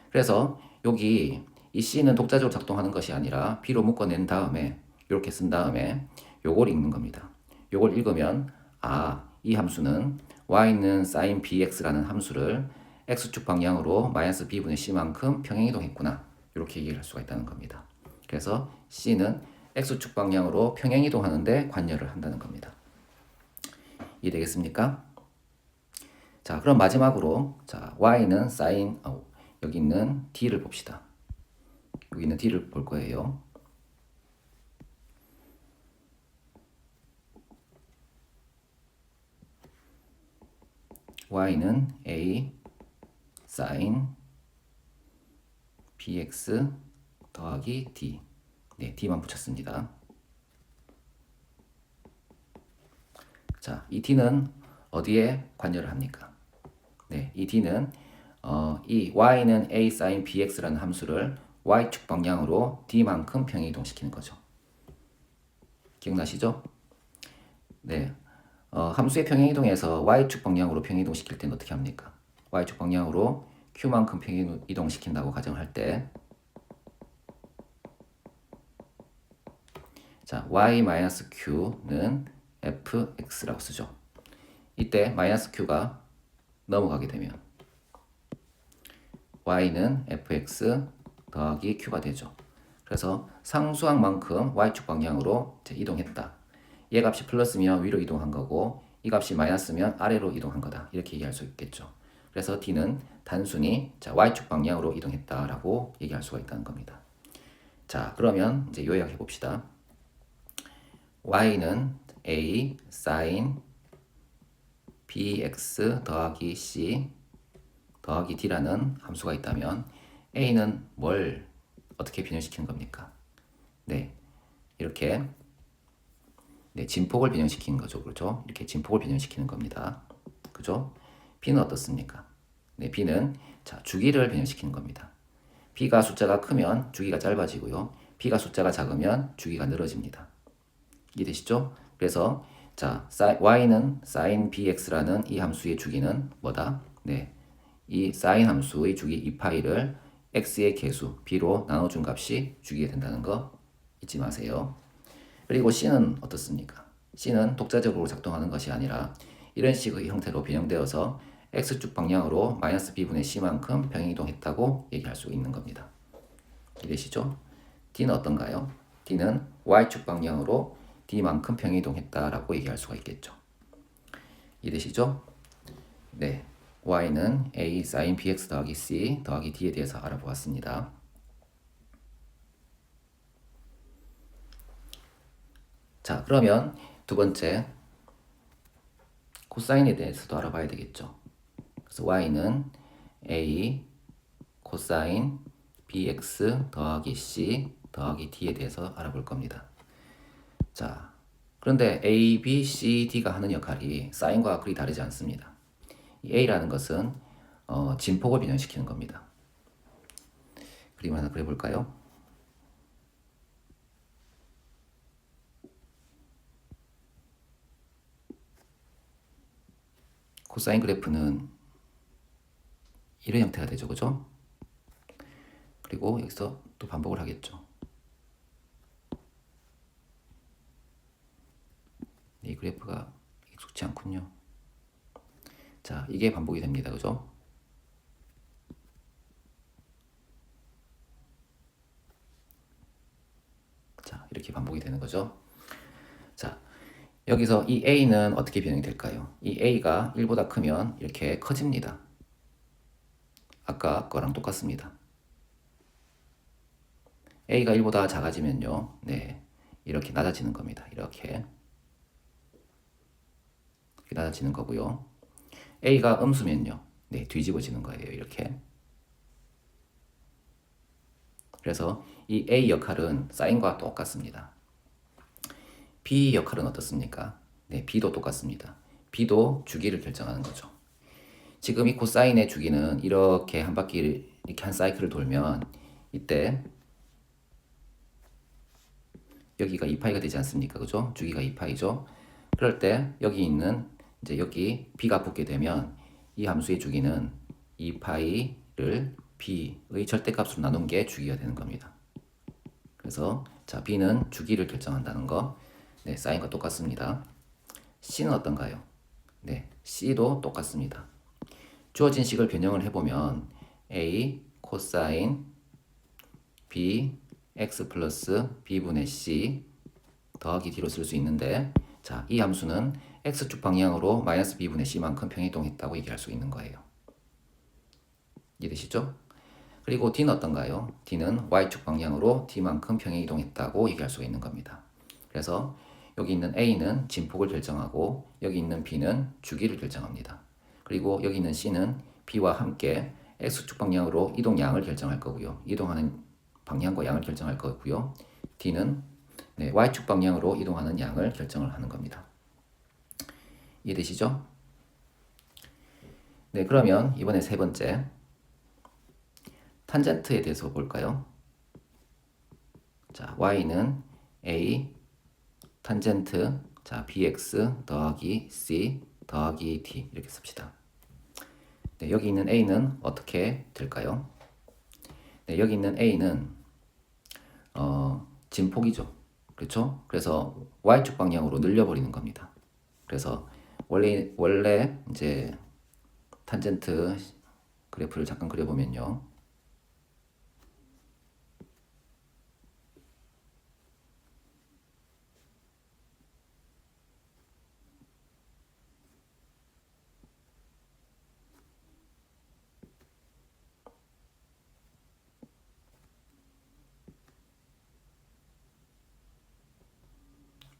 그래서 여기 이 c는 독자적으로 작동하는 것이 아니라 b로 묶어낸 다음에 이렇게 쓴 다음에 요걸 읽는 겁니다. 요걸 읽으면 이 함수는 y는 sin bx라는 함수를 x축 방향으로 마이너스 b분의 c만큼 평행이동했구나 이렇게 얘기를 할 수가 있다는 겁니다. 그래서 c는 x축 방향으로 평행이동하는데 관여를 한다는 겁니다. 이해되겠습니까? 자, 그럼 마지막으로 자 y는 sin 여기 있는 d를 봅시다. 여기 있는 d를 볼 거예요. y는 a sin bx 더하기 d. 네, d만 붙였습니다. 자, 이 d는 어디에 관여를 합니까? 네, 이 d는 이 y는 a sin bx라는 함수를 y축 방향으로 d만큼 평행이동시키는 거죠. 기억나시죠? 네, 함수의 평행이동에서 y축 방향으로 평행이동시킬 때는 어떻게 합니까? y축 방향으로 q만큼 평행이동시킨다고 가정할 때 자, y-q는 fx라고 쓰죠. 이때 마이너스 q가 넘어가게 되면 y는 fx 더하기 q가 되죠. 그래서 상수항만큼 y축 방향으로 이동했다. 얘 값이 플러스면 위로 이동한 거고 이 값이 마이너스면 아래로 이동한 거다. 이렇게 얘기할 수 있겠죠. 그래서 d는 단순히 자, y축 방향으로 이동했다라고 얘기할 수가 있다는 겁니다. 자, 그러면 이제 요약해 봅시다. y는 a sin bx 더하기 c 더하기 d라는 함수가 있다면 a는 뭘 어떻게 변형시키는 겁니까? 네, 이렇게 네, 진폭을 변형시키는 거죠. 그렇죠? 이렇게 진폭을 변형시키는 겁니다. 그죠? b는 어떻습니까? 네, b는 자, 주기를 변형시키는 겁니다. b가 숫자가 크면 주기가 짧아지고요. b가 숫자가 작으면 주기가 늘어집니다. 이해되시죠? 그래서 자, y는 sin bx라는 이 함수의 주기는 뭐다? 네, 이 sin 함수의 주기 2파이를 x의 개수 b로 나눠준 값이 주기가 된다는 거 잊지 마세요. 그리고 c는 어떻습니까? c는 독자적으로 작동하는 것이 아니라 이런 식의 형태로 변형되어서 x축 방향으로 마이너스 b분의 c만큼 평행이동했다고 얘기할 수 있는 겁니다. 이해되시죠? d는 어떤가요? d는 y축 방향으로 d만큼 평행이동했다라고 얘기할 수가 있겠죠. 이해되시죠? 네, y는 a sin bx 더하기 c 더하기 d에 대해서 알아보았습니다. 자, 그러면 두 번째 코사인에 대해서도 알아봐야 되겠죠. 그래서 y는 a 코사인 bx 더하기 c 더하기 d에 대해서 알아볼 겁니다. 자, 그런데 a, b, c, d가 하는 역할이 사인과 그리 다르지 않습니다. 이 a라는 것은 진폭을 변형시키는 겁니다. 그림 하나 그려볼까요? 코사인 그래프는 이런 형태가 되죠, 그죠? 그리고 여기서 또 반복을 하겠죠. 이 그래프가 익숙치 않군요. 자, 이게 반복이 됩니다, 그죠? 자, 이렇게 반복이 되는 거죠. 자, 여기서 이 a는 어떻게 변형이 될까요? 이 a가 1보다 크면 이렇게 커집니다. 아까 거랑 똑같습니다. a가 1보다 작아지면요, 네, 이렇게 낮아지는 겁니다. 이렇게 낮아지는 거고요. a가 음수면요, 네, 뒤집어지는 거예요. 이렇게. 그래서 이 a 역할은 사인과 똑같습니다. b 역할은 어떻습니까? 네, b도 똑같습니다. b도 주기를 결정하는 거죠. 지금 이 코사인의 주기는 이렇게 한 바퀴 이렇게 한 사이클을 돌면 이때 여기가 2파이가 되지 않습니까? 그죠? 주기가 2파이죠. 그럴 때 여기 있는 이제 여기 b가 붙게 되면 이 함수의 주기는 2파이를 b의 절대값으로 나눈 게 주기가 되는 겁니다. 그래서 자, b는 주기를 결정한다는 거. 네, 사인과 똑같습니다. c는 어떤가요? 네, c도 똑같습니다. 주어진 식을 변형을 해보면 a 코사인 b x 플러스 b분의 c 더하기 d로 쓸 수 있는데, 자, 이 함수는 x축 방향으로 마이너스 b분의 c만큼 평행이동했다고 얘기할 수 있는 거예요. 이해되시죠? 그리고 d는 어떤가요? d는 y축 방향으로 d만큼 평행이동했다고 얘기할 수 있는 겁니다. 그래서 여기 있는 a는 진폭을 결정하고 여기 있는 b는 주기를 결정합니다. 그리고 여기 있는 c는 b와 함께 x축 방향으로 이동량을 결정할 거고요. 이동하는 방향과 양을 결정할 거고요. d는 네, y축 방향으로 이동하는 양을 결정을 하는 겁니다. 이해되시죠? 네, 그러면 이번에 세 번째 탄젠트에 대해서 볼까요? 자, y는 a 탄젠트 자 bx 더하기 c 더하기 d 이렇게 씁시다. 네, 여기 있는 a는 어떻게 될까요? 네, 여기 있는 a는 진폭이죠. 그렇죠? 그래서 y축 방향으로 늘려버리는 겁니다. 그래서 원래 이제 탄젠트 그래프를 잠깐 그려보면요.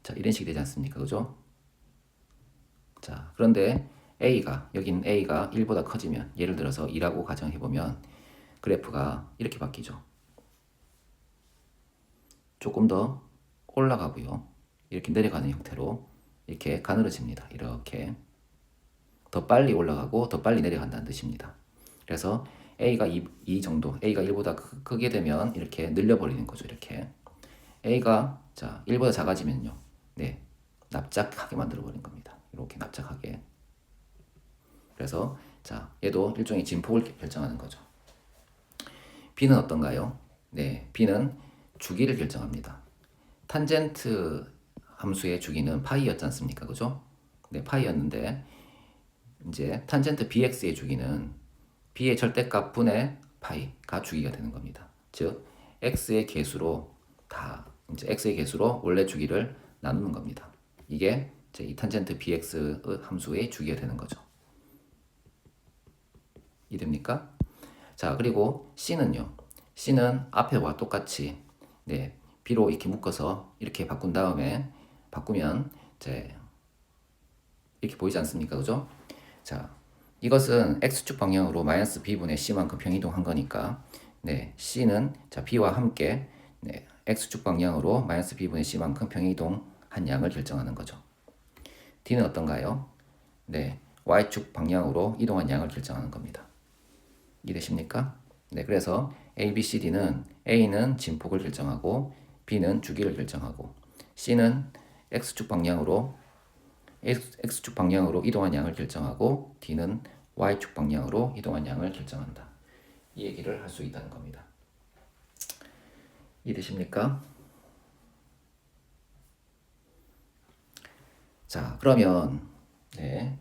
자, 이런 식이 되지 않습니까? 그죠? 자, 그런데 여긴 a가 1보다 커지면, 예를 들어서 2라고 가정해보면 그래프가 이렇게 바뀌죠. 조금 더 올라가고요. 이렇게 내려가는 형태로 이렇게 가늘어집니다. 이렇게 더 빨리 올라가고 더 빨리 내려간다는 뜻입니다. 그래서 a가 2 정도, a가 1보다 크게 되면 이렇게 늘려버리는 거죠. 이렇게 a가 자 1보다 작아지면요, 네, 납작하게 만들어버린 겁니다. 이렇게 납작하게. 그래서 자, 얘도 일종의 진폭을 결정하는 거죠. b는 어떤가요? 네, b는 주기를 결정합니다. 탄젠트 함수의 주기는 파이였지 않습니까? 그죠? 네, 파이였는데 이제 탄젠트 bx의 주기는 b의 절대값 분의 파이가 주기가 되는 겁니다. 즉 x의 개수로 다 이제 x의 개수로 원래 주기를 나누는 겁니다. 이게 이제 이 탄젠트 bx 함수의 주기가 되는 거죠. 이해됩니까? 자, 그리고 c는요. c는 앞에와 똑같이 네, b로 이렇게 묶어서 이렇게 바꾼 다음에 바꾸면 이제 이렇게 보이지 않습니까? 그죠? 자, 이것은 x축 방향으로 마이너스 b분의 c만큼 평이동한 거니까 네, c는 자, b와 함께 네, x축 방향으로 마이너스 b분의 c만큼 평이동한 양을 결정하는 거죠. d는 어떤가요? 네, y축 방향으로 이동한 양을 결정하는 겁니다. 이해되십니까? 네, 그래서 A, B, C, D는 A는 진폭을 결정하고 B는 주기를 결정하고 C는 X축 방향으로 이동한 양을 결정하고 D는 Y축 방향으로 이동한 양을 결정한다. 이 얘기를 할 수 있다는 겁니다. 이해되십니까? 자, 그러면 네.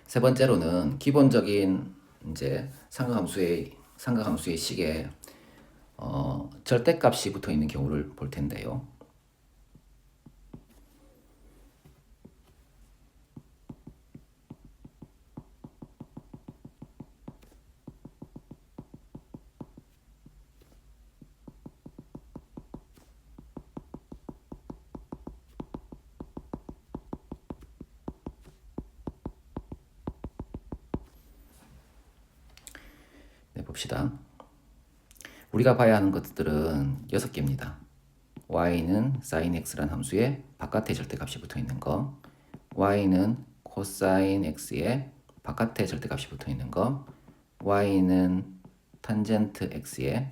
세 번째로는 기본적인 이제 삼각함수의 식에 절대값이 붙어 있는 경우를 볼 텐데요. 네, 봅시다. 우리가 봐야 하는 것들은 6개입니다. y는 sin x라는 함수에 바깥에 절대값이 붙어 있는 거, y는 cosine x에 바깥에 절대값이 붙어 있는 거, y는 탄젠트 x에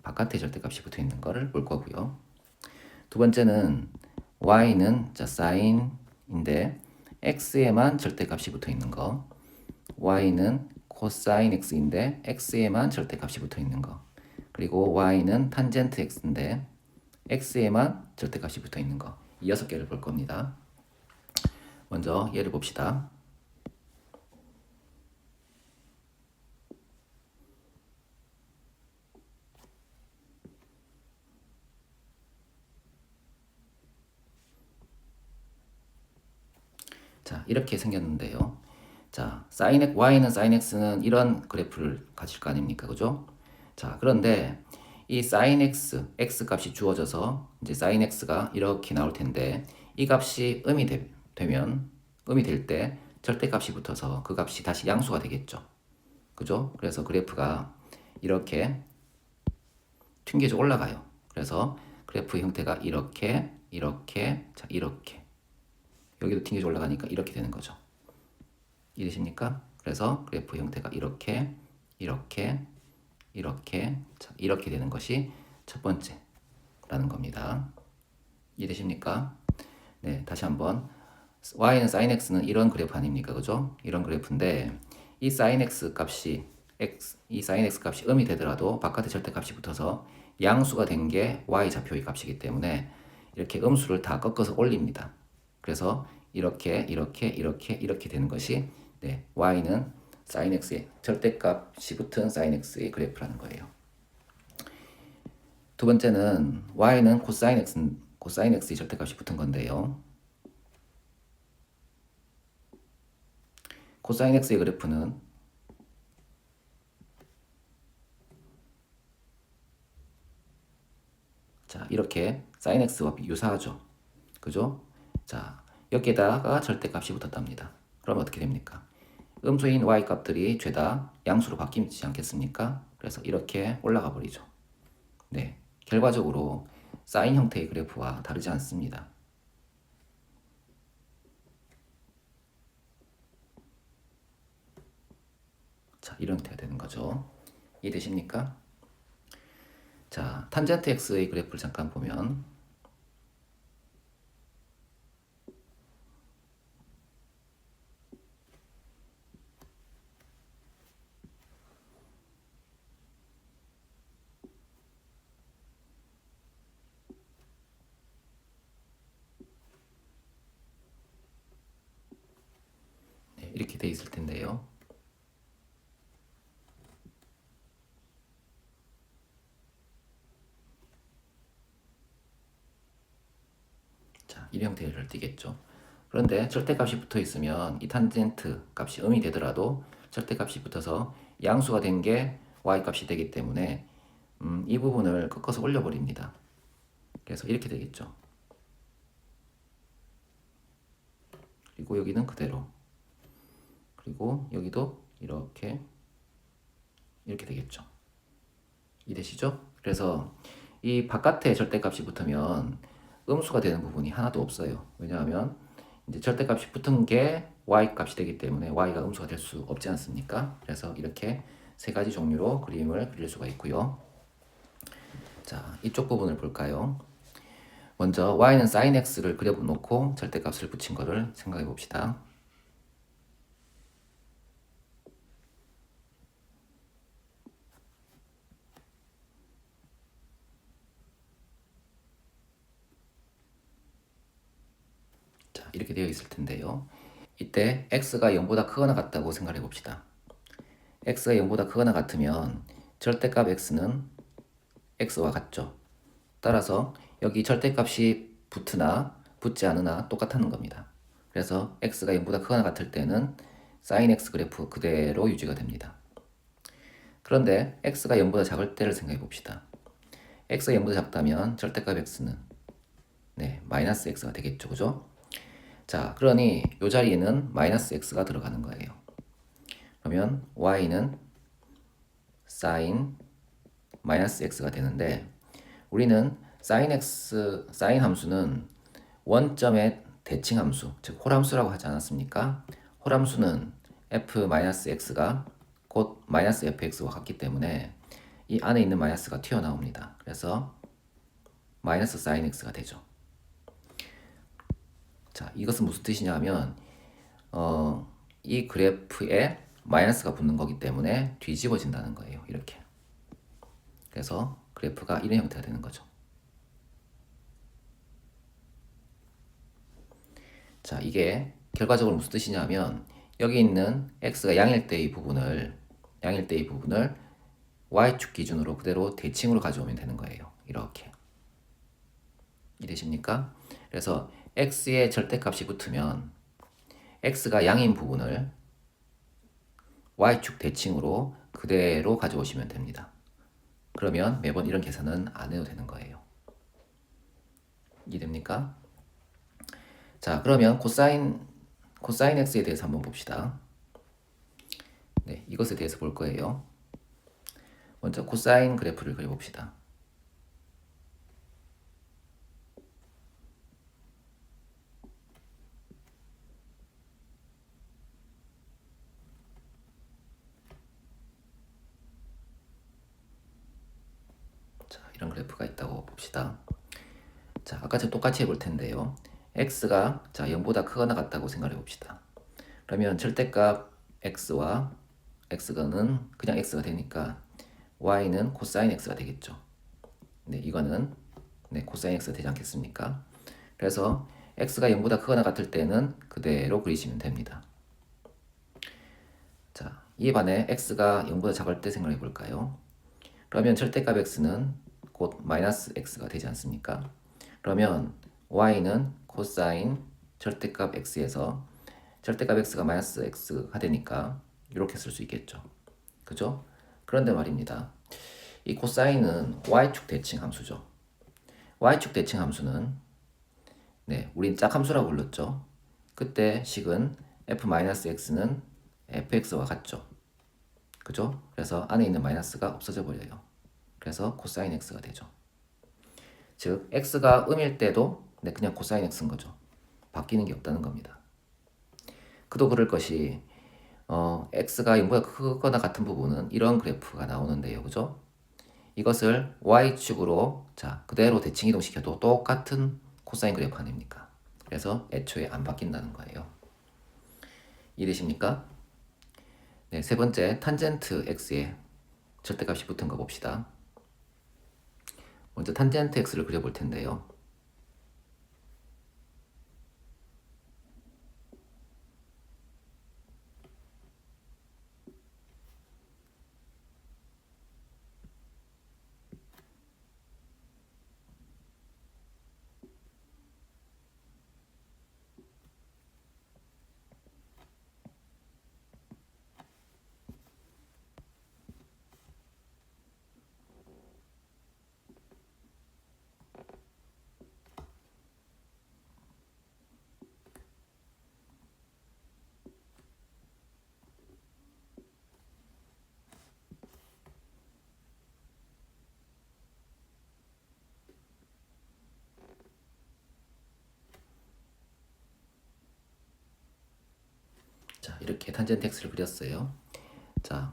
바깥에 절대값이 붙어 있는 거를 볼 거고요. 두 번째는 y는 자 sine인데 x에만 절대값이 붙어 있는 거, y는 cosine x인데 x에만 절대값이 붙어 있는 거, 그리고 y는 탄젠트 x인데 x에만 절대값이 붙어 있는 거, 이 6개를 볼 겁니다. 먼저 예를 봅시다. 자, 이렇게 생겼는데요. 자, y는 sin x는 이런 그래프를 가질 거 아닙니까? 그죠? 자, 그런데 이 sin x 값이 주어져서 이제 sin x가 이렇게 나올 텐데 이 값이 음이 될 때 절대값이 붙어서 그 값이 다시 양수가 되겠죠. 그죠? 그래서 그래프가 이렇게 튕겨져 올라가요. 그래서 그래프 형태가 이렇게 자, 이렇게 여기도 튕겨져 올라가니까 이렇게 되는 거죠. 이해되십니까? 그래서 그래프 형태가 이렇게 자, 이렇게 되는 것이 첫 번째라는 겁니다. 이해되십니까? 네, 다시 한번 y는 sin x는 이런 그래프 아닙니까? 그죠? 이런 그래프인데 이 sin x 값이 음이 되더라도 바깥에 절대값이 붙어서 양수가 된 게 y 좌표의 값이기 때문에 이렇게 음수를 다 꺾어서 올립니다. 그래서 이렇게 되는 것이 네, y는 sin x의 절대값이 붙은 sin x의 그래프라는 거예요. 두 번째는 y는 cosine x의 절대값이 붙은 건데요. cosine x의 그래프는 자, 이렇게 sin x와 유사하죠. 그죠? 자, 여기에다가 절대값이 붙었답니다. 그럼 어떻게 됩니까? 음수인 y 값들이 죄다 양수로 바뀌지 않겠습니까? 그래서 이렇게 올라가 버리죠. 네, 결과적으로 사인 형태의 그래프와 다르지 않습니다. 자, 이런 형태가 되는 거죠. 이해되십니까? 자, 탄젠트 x의 그래프를 잠깐 보면 네, 이렇게 돼 있을 텐데요. 자, 이 형태를 띠겠죠. 그런데 절대값이 붙어 있으면 이 탄젠트 값이 음이 되더라도 절대값이 붙어서 양수가 된 게 y값이 되기 때문에 이 부분을 꺾어서 올려버립니다. 그래서 이렇게 되겠죠. 그리고 여기는 그대로. 그리고 여기도 이렇게 되겠죠. 이해되시죠? 그래서 이 바깥에 절대값이 붙으면 음수가 되는 부분이 하나도 없어요. 왜냐하면 이제 절대값이 붙은 게 y값이 되기 때문에 y가 음수가 될 수 없지 않습니까? 그래서 이렇게 세 가지 종류로 그림을 그릴 수가 있고요. 자, 이쪽 부분을 볼까요? 먼저 y는 sin x를 그려놓고 절대값을 붙인 거를 생각해 봅시다. 자, 이렇게 되어 있을 텐데요. 이때 x가 0보다 크거나 같다고 생각해 봅시다. x가 0보다 크거나 같으면 절대값 x는 x와 같죠. 따라서 여기 절대값이 붙으나 붙지 않으나 똑같다는 겁니다. 그래서 x가 0보다 크거나 같을 때는 sin x 그래프 그대로 유지가 됩니다. 그런데 x가 0보다 작을 때를 생각해 봅시다. x가 0보다 작다면 절대값 x는 마이너스 x가 되겠죠. 그죠? 자, 그러니 이 자리에는 마이너스 x가 들어가는 거예요. 그러면 y는 sin 마이너스 x가 되는데 우리는 sin 함수는 원점의 대칭 함수, 즉 홀함수라고 하지 않았습니까? 홀함수는 f-x가 곧 마이너스 fx와 같기 때문에 이 안에 있는 마이너스가 튀어나옵니다. 그래서 마이너스 sin x가 되죠. 자, 이것은 무슨 뜻이냐 하면 이 그래프에 마이너스가 붙는 거기 때문에 뒤집어진다는 거예요. 이렇게. 그래서 그래프가 이런 형태가 되는 거죠. 자, 이게 결과적으로 무슨 뜻이냐면 여기 있는 x가 양일 때의 부분을 y축 기준으로 그대로 대칭으로 가져오면 되는 거예요. 이렇게. 이해되십니까? 그래서 x의 절대값이 붙으면 x가 양인 부분을 y축 대칭으로 그대로 가져오시면 됩니다. 그러면 매번 이런 계산은 안 해도 되는 거예요. 이해됩니까? 자, 그러면 코사인 x에 대해서 한번 봅시다. 네, 이것에 대해서 볼 거예요. 먼저 코사인 그래프를 그려봅시다. 자, 이런 그래프가 있다고 봅시다. 자, 아까처럼 똑같이 해볼 텐데요. x가 0보다 크거나 같다고 생각해 봅시다. 그러면 절대값 x와 x는 그냥 x가 되니까 y는 코사인 x가 되겠죠. 네, 이거는 코사인 x가 되지 않겠습니까? 그래서 x가 0보다 크거나 같을 때는 그대로 그리시면 됩니다. 자, 이에 반해 x가 0보다 작을 때 생각해 볼까요? 그러면 절대값 x는 곧 마이너스 x가 되지 않습니까? 그러면 y는 코사인 절대값 x에서 절대값 x가 마이너스 x가 되니까 이렇게 쓸 수 있겠죠. 그죠? 그런데 말입니다. 이 코사인은 y축 대칭 함수죠. y축 대칭 함수는 우린 짝함수라고 불렀죠. 그때 식은 f-x는 fx와 같죠. 그죠? 그래서 안에 있는 마이너스가 없어져 버려요. 그래서 코사인 x가 되죠. 즉 x가 음일 때도 그냥 코사인 x인 거죠. 바뀌는 게 없다는 겁니다. 그도 그럴 것이 x가 0보다 크거나 같은 부분은 이런 그래프가 나오는데요. 그죠? 이것을 y축으로 그대로 대칭 이동시켜도 똑같은 코사인 그래프 아닙니까? 그래서 애초에 안 바뀐다는 거예요. 이해되십니까? 네, 세 번째 탄젠트 x에 절대값이 붙은 거 봅시다. 먼저 탄젠트 x를 그려볼 텐데요. 이렇게 탄젠트 x를 그렸어요. 자,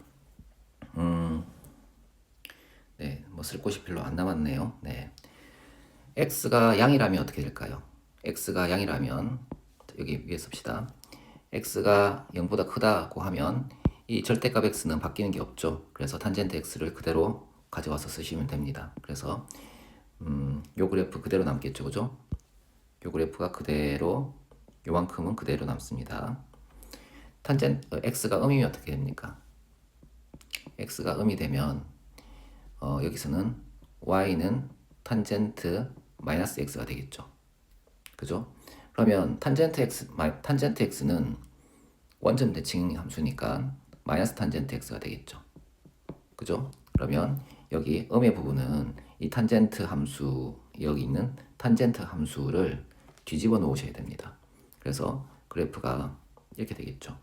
네, 뭐 쓸 곳이 별로 안 남았네요. 네, x가 양이라면 어떻게 될까요? x가 양이라면 여기 위에 씁시다. x가 0보다 크다고 하면 이 절대값 x는 바뀌는 게 없죠. 그래서 탄젠트 x를 그대로 가져와서 쓰시면 됩니다. 그래서 요 그래프 그대로 남겠죠, 그죠? 요 그래프가 그대로 요만큼은 그대로 남습니다. x가 음이면 어떻게 됩니까? x가 음이 되면 여기서는 y는 탄젠트 마이너스 x가 되겠죠. 그죠? 그러면 탄젠트 x는 원점 대칭 함수니까 마이너스 탄젠트 x가 되겠죠. 그죠? 그러면 여기 음의 부분은 이 탄젠트 함수, 여기 있는 탄젠트 함수를 뒤집어 놓으셔야 됩니다. 그래서 그래프가 이렇게 되겠죠.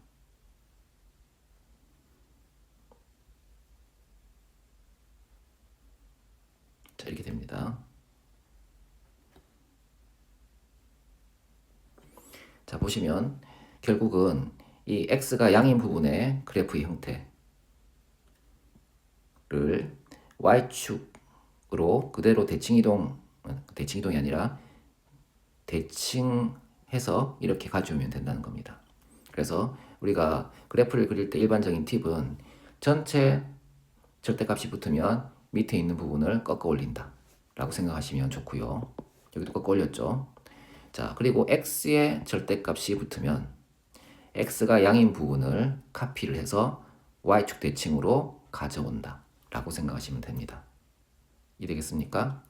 자, 이렇게 됩니다. 자, 보시면 결국은 이 x가 양인 부분의 그래프의 형태를 y축으로 그대로 대칭이동이 아니라 대칭해서 이렇게 가져오면 된다는 겁니다. 그래서 우리가 그래프를 그릴 때 일반적인 팁은 전체 절대값이 붙으면 밑에 있는 부분을 꺾어 올린다 라고 생각하시면 좋고요. 여기도 꺾어 올렸죠. 자, 그리고 x의 절대값이 붙으면 x가 양인 부분을 카피를 해서 y축 대칭으로 가져온다 라고 생각하시면 됩니다. 이해되겠습니까?